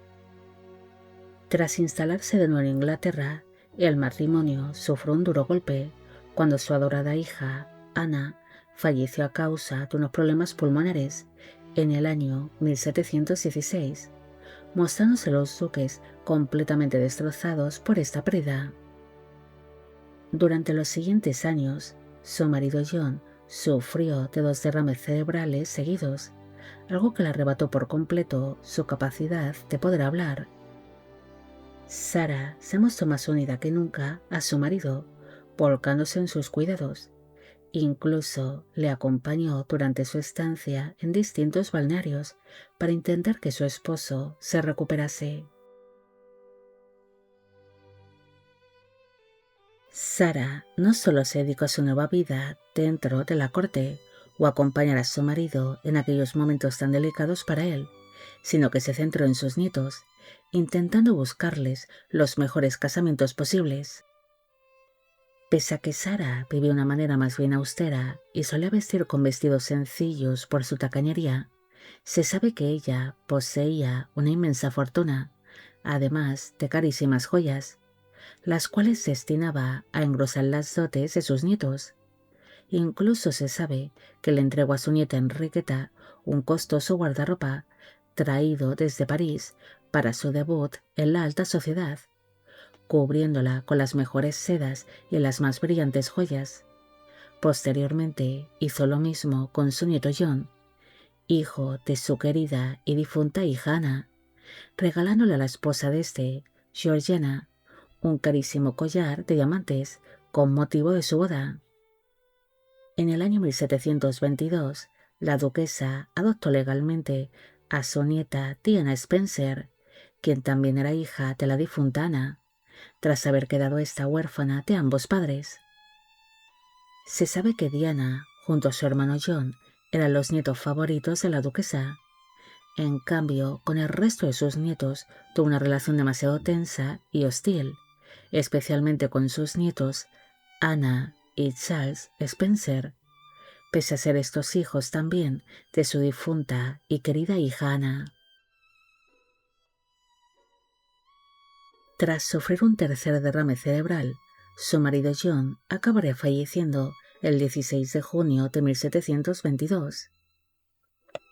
Tras instalarse de nuevo en Inglaterra, el matrimonio sufrió un duro golpe cuando su adorada hija, Ana, falleció a causa de unos problemas pulmonares en el año 1716, mostrándose los duques completamente destrozados por esta pérdida. Durante los siguientes años, su marido John sufrió de 2 derrames cerebrales seguidos, algo que le arrebató por completo su capacidad de poder hablar. Sara se mostró más unida que nunca a su marido, volcándose en sus cuidados. Incluso le acompañó durante su estancia en distintos balnearios para intentar que su esposo se recuperase. Sara no solo se dedicó a su nueva vida dentro de la corte o a acompañar a su marido en aquellos momentos tan delicados para él, sino que se centró en sus nietos, intentando buscarles los mejores casamientos posibles. Pese a que Sara vivía de una manera más bien austera y solía vestir con vestidos sencillos por su tacañería, se sabe que ella poseía una inmensa fortuna, además de carísimas joyas, las cuales destinaba a engrosar las dotes de sus nietos. Incluso se sabe que le entregó a su nieta Enriqueta un costoso guardarropa traído desde París para su debut en la alta sociedad, cubriéndola con las mejores sedas y las más brillantes joyas. Posteriormente hizo lo mismo con su nieto John, hijo de su querida y difunta hija Ana, regalándole a la esposa de este, Georgiana, un carísimo collar de diamantes con motivo de su boda. En el año 1722, la duquesa adoptó legalmente a su nieta Diana Spencer, quien también era hija de la difunta Ana, tras haber quedado esta huérfana de ambos padres. Se sabe que Diana, junto a su hermano John, eran los nietos favoritos de la duquesa. En cambio, con el resto de sus nietos tuvo una relación demasiado tensa y hostil, especialmente con sus nietos Anna y Charles Spencer, pese a ser estos hijos también de su difunta y querida hija Ana. Tras sufrir un tercer derrame cerebral, su marido John acabaría falleciendo el 16 de junio de 1722.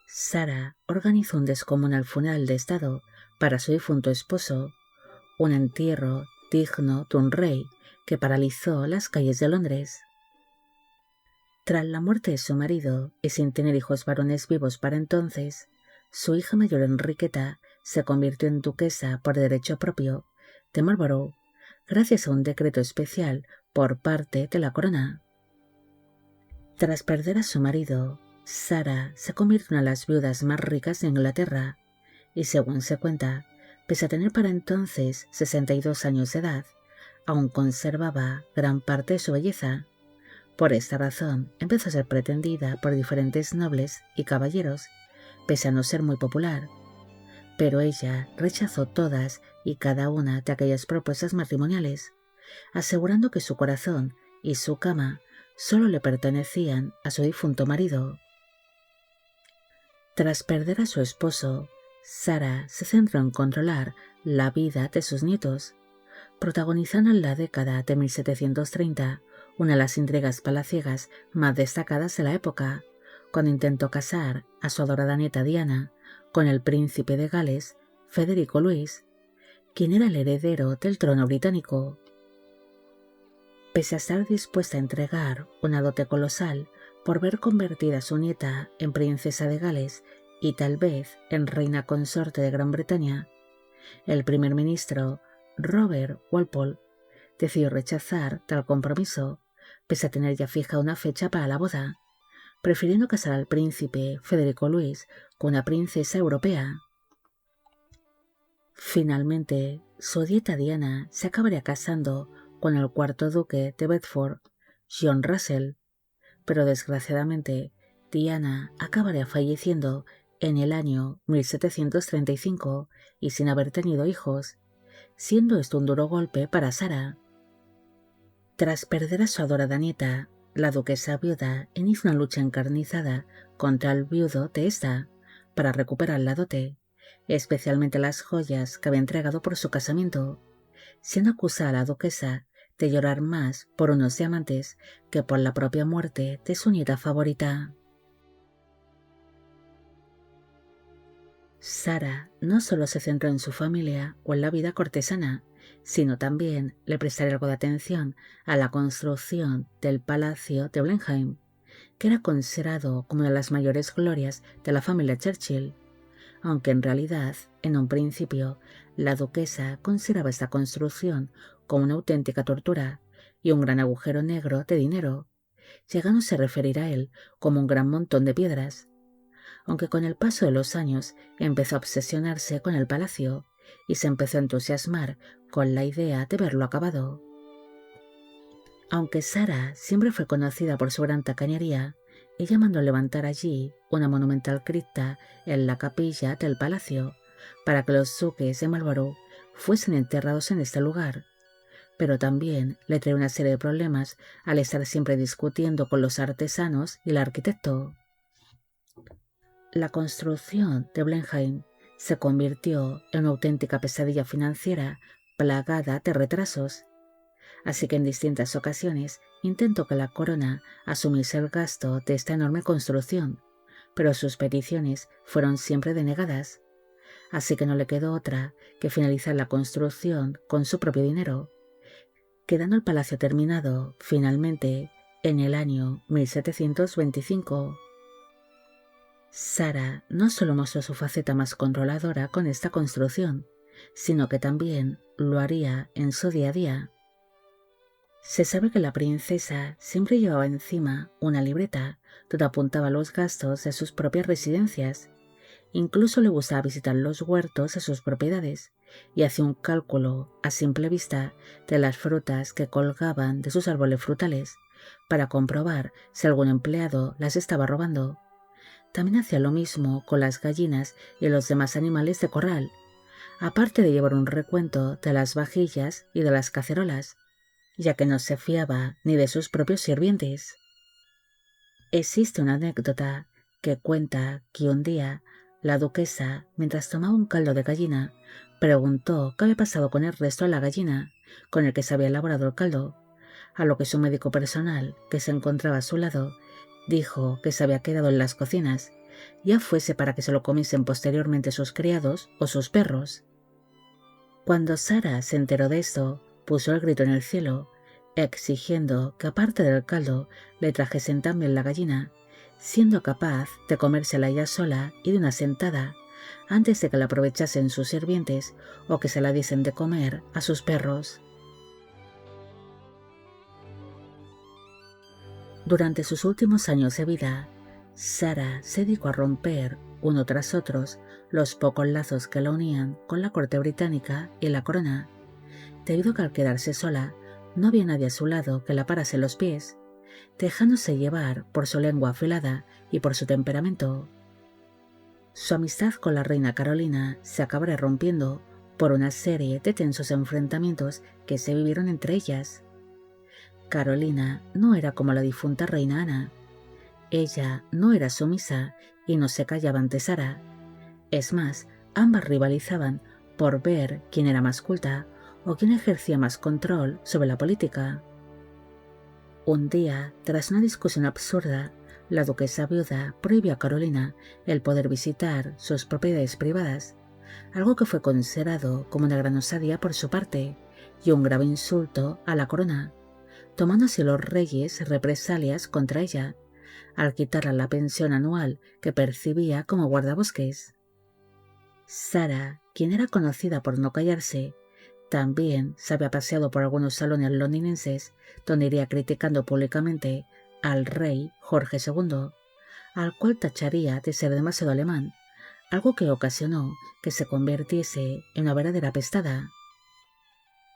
Sara organizó un descomunal funeral de estado para su difunto esposo, un entierro digno de un rey que paralizó las calles de Londres. Tras la muerte de su marido y sin tener hijos varones vivos para entonces, su hija mayor Enriqueta se convirtió en duquesa por derecho propio de Marlborough, gracias a un decreto especial por parte de la corona. Tras perder a su marido, Sara se convirtió en una de las viudas más ricas de Inglaterra y, según se cuenta, pese a tener para entonces 62 años de edad, aún conservaba gran parte de su belleza. Por esta razón empezó a ser pretendida por diferentes nobles y caballeros, pese a no ser muy popular. Pero ella rechazó todas y cada una de aquellas propuestas matrimoniales, asegurando que su corazón y su cama solo le pertenecían a su difunto marido. Tras perder a su esposo, Sara se centró en controlar la vida de sus nietos, protagonizando en la década de 1730 una de las intrigas palaciegas más destacadas de la época, cuando intentó casar a su adorada nieta Diana con el príncipe de Gales, Federico Luis, quien era el heredero del trono británico. Pese a estar dispuesta a entregar una dote colosal por ver convertida a su nieta en princesa de Gales y tal vez en reina consorte de Gran Bretaña, el primer ministro Robert Walpole decidió rechazar tal compromiso, pese a tener ya fija una fecha para la boda, prefiriendo casar al príncipe Federico Luis con una princesa europea. Finalmente, su dieta Diana se acabaría casando con el cuarto duque de Bedford, John Russell, pero desgraciadamente Diana acabaría falleciendo en el año 1735 y sin haber tenido hijos, siendo esto un duro golpe para Sara. Tras perder a su adorada nieta, la duquesa viuda inició una lucha encarnizada contra el viudo de esta para recuperar la dote, especialmente las joyas que había entregado por su casamiento, siendo acusada la duquesa de llorar más por unos diamantes que por la propia muerte de su nieta favorita. Sara no solo se centró en su familia o en la vida cortesana, sino también le prestaría algo de atención a la construcción del Palacio de Blenheim, que era considerado como una de las mayores glorias de la familia Churchill, aunque en realidad, en un principio, la duquesa consideraba esta construcción como una auténtica tortura y un gran agujero negro de dinero, llegándose a referir a él como un gran montón de piedras, aunque con el paso de los años empezó a obsesionarse con el palacio y se empezó a entusiasmar con la idea de verlo acabado. Aunque Sara siempre fue conocida por su gran tacañería, ella mandó levantar allí una monumental cripta en la capilla del palacio para que los duques de Marlborough fuesen enterrados en este lugar, pero también le trae una serie de problemas al estar siempre discutiendo con los artesanos y el arquitecto. La construcción de Blenheim se convirtió en una auténtica pesadilla financiera plagada de retrasos, así que en distintas ocasiones intentó que la corona asumiese el gasto de esta enorme construcción, pero sus peticiones fueron siempre denegadas, así que no le quedó otra que finalizar la construcción con su propio dinero, quedando el palacio terminado finalmente en el año 1725. Sara no solo mostró su faceta más controladora con esta construcción, sino que también lo haría en su día a día. Se sabe que la princesa siempre llevaba encima una libreta donde apuntaba los gastos de sus propias residencias. Incluso le gustaba visitar los huertos de sus propiedades y hacía un cálculo a simple vista de las frutas que colgaban de sus árboles frutales para comprobar si algún empleado las estaba robando. También hacía lo mismo con las gallinas y los demás animales de corral, aparte de llevar un recuento de las vajillas y de las cacerolas, ya que no se fiaba ni de sus propios sirvientes. Existe una anécdota que cuenta que un día la duquesa, mientras tomaba un caldo de gallina, preguntó qué había pasado con el resto de la gallina con el que se había elaborado el caldo, a lo que su médico personal, que se encontraba a su lado, dijo que se había quedado en las cocinas, ya fuese para que se lo comiesen posteriormente sus criados o sus perros. Cuando Sara se enteró de esto, puso el grito en el cielo, exigiendo que aparte del caldo le trajesen también la gallina, siendo capaz de comérsela ella sola y de una sentada, antes de que la aprovechasen sus sirvientes o que se la diesen de comer a sus perros. Durante sus últimos años de vida, Sara se dedicó a romper, uno tras otros, los pocos lazos que la unían con la corte británica y la corona, debido a que al quedarse sola no había nadie a su lado que la parase los pies, dejándose llevar por su lengua afilada y por su temperamento. Su amistad con la reina Carolina se acabaría rompiendo por una serie de tensos enfrentamientos que se vivieron entre ellas. Carolina no era como la difunta reina Ana. Ella no era sumisa y no se callaba ante Sara. Es más, ambas rivalizaban por ver quién era más culta o quién ejercía más control sobre la política. Un día, tras una discusión absurda, la duquesa viuda prohibió a Carolina el poder visitar sus propiedades privadas, algo que fue considerado como una gran osadía por su parte y un grave insulto a la corona, tomando así los reyes represalias contra ella, al quitarle la pensión anual que percibía como guardabosques. Sarah, quien era conocida por no callarse, también se había paseado por algunos salones londinenses donde iría criticando públicamente al rey Jorge II, al cual tacharía de ser demasiado alemán, algo que ocasionó que se convirtiese en una verdadera apestada.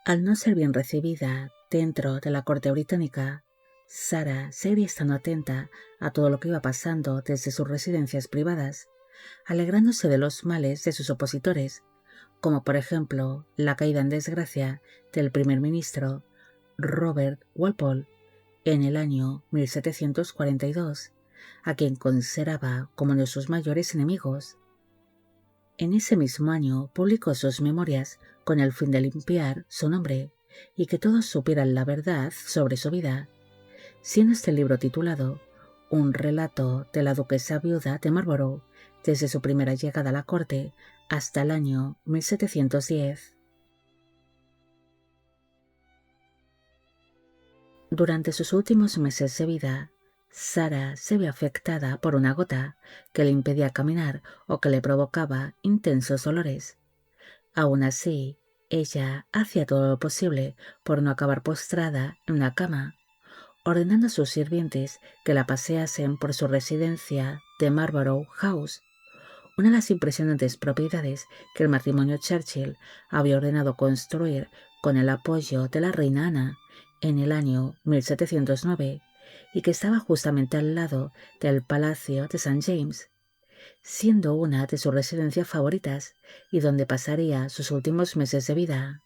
Al no ser bien recibida dentro de la corte británica, Sarah seguiría estando atenta a todo lo que iba pasando desde sus residencias privadas, alegrándose de los males de sus opositores, como por ejemplo la caída en desgracia del primer ministro Robert Walpole en el año 1742, a quien consideraba como uno de sus mayores enemigos. En ese mismo año publicó sus memorias con el fin de limpiar su nombre y que todos supieran la verdad sobre su vida, siendo este libro titulado Un relato de la duquesa viuda de Marlborough desde su primera llegada a la corte hasta el año 1710. Durante sus últimos meses de vida, Sarah se vio afectada por una gota que le impedía caminar o que le provocaba intensos dolores. Aún así, ella hacía todo lo posible por no acabar postrada en una cama, ordenando a sus sirvientes que la paseasen por su residencia de Marlborough House, una de las impresionantes propiedades que el matrimonio Churchill había ordenado construir con el apoyo de la reina Ana en el año 1709 y que estaba justamente al lado del Palacio de St. James, siendo una de sus residencias favoritas y donde pasaría sus últimos meses de vida.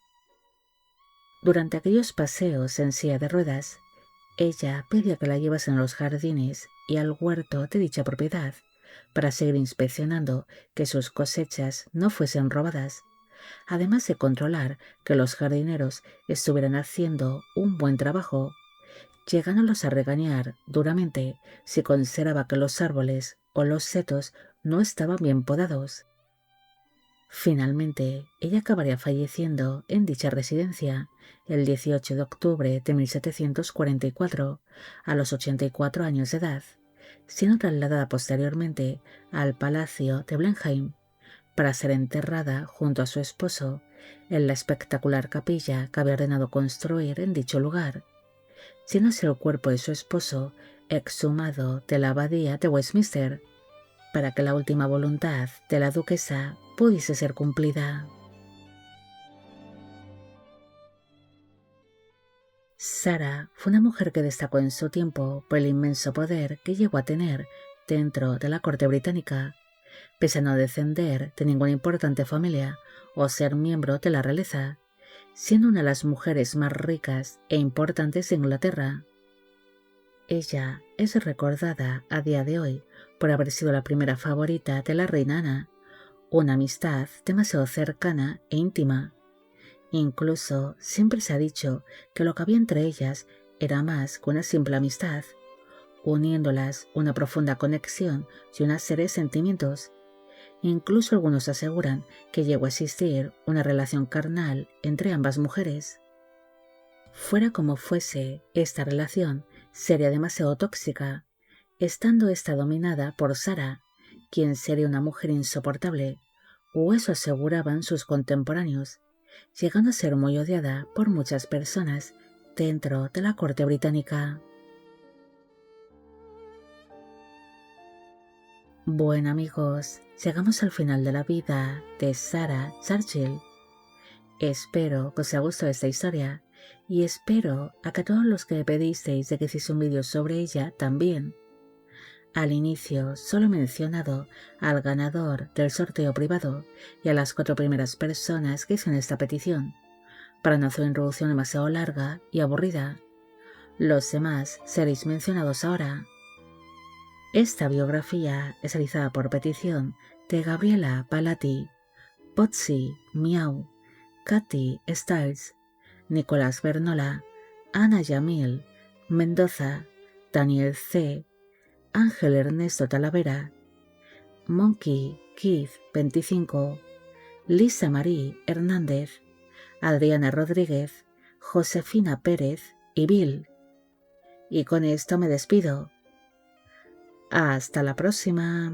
Durante aquellos paseos en silla de ruedas, ella pedía que la llevasen a los jardines y al huerto de dicha propiedad, para seguir inspeccionando que sus cosechas no fuesen robadas, además de controlar que los jardineros estuvieran haciendo un buen trabajo, llegándolos a regañar duramente si consideraba que los árboles o los setos no estaban bien podados. Finalmente, ella acabaría falleciendo en dicha residencia el 18 de octubre de 1744, a los 84 años de edad, siendo trasladada posteriormente al Palacio de Blenheim para ser enterrada junto a su esposo en la espectacular capilla que había ordenado construir en dicho lugar, siéndose el cuerpo de su esposo exhumado de la abadía de Westminster, para que la última voluntad de la duquesa pudiese ser cumplida. Sarah fue una mujer que destacó en su tiempo por el inmenso poder que llegó a tener dentro de la corte británica, pese a no descender de ninguna importante familia o ser miembro de la realeza, siendo una de las mujeres más ricas e importantes de Inglaterra. Ella es recordada a día de hoy por haber sido la primera favorita de la reina Ana, una amistad demasiado cercana e íntima. Incluso siempre se ha dicho que lo que había entre ellas era más que una simple amistad, uniéndolas una profunda conexión y una serie de sentimientos. Incluso algunos aseguran que llegó a existir una relación carnal entre ambas mujeres. Fuera como fuese, esta relación sería demasiado tóxica, estando esta dominada por Sarah, quien sería una mujer insoportable, o eso aseguraban sus contemporáneos, llegando a ser muy odiada por muchas personas dentro de la corte británica. Bueno amigos, llegamos al final de la vida de Sarah Churchill. Espero que os haya gustado esta historia y espero a que todos los que me pedisteis de que hiciese un vídeo sobre ella también. Al inicio solo he mencionado al ganador del sorteo privado y a las 4 primeras personas que hicieron esta petición, para no hacer una introducción demasiado larga y aburrida. Los demás seréis mencionados ahora. Esta biografía es realizada por petición de Gabriela Palati, Potsy Miau, Katy Stiles, Nicolás Bernola, Ana Yamil, Mendoza, Daniel C., Ángel Ernesto Talavera, Monkey Keith 25, Lisa Marie Hernández, Adriana Rodríguez, Josefina Pérez y Bill, y con esto me despido. Hasta la próxima.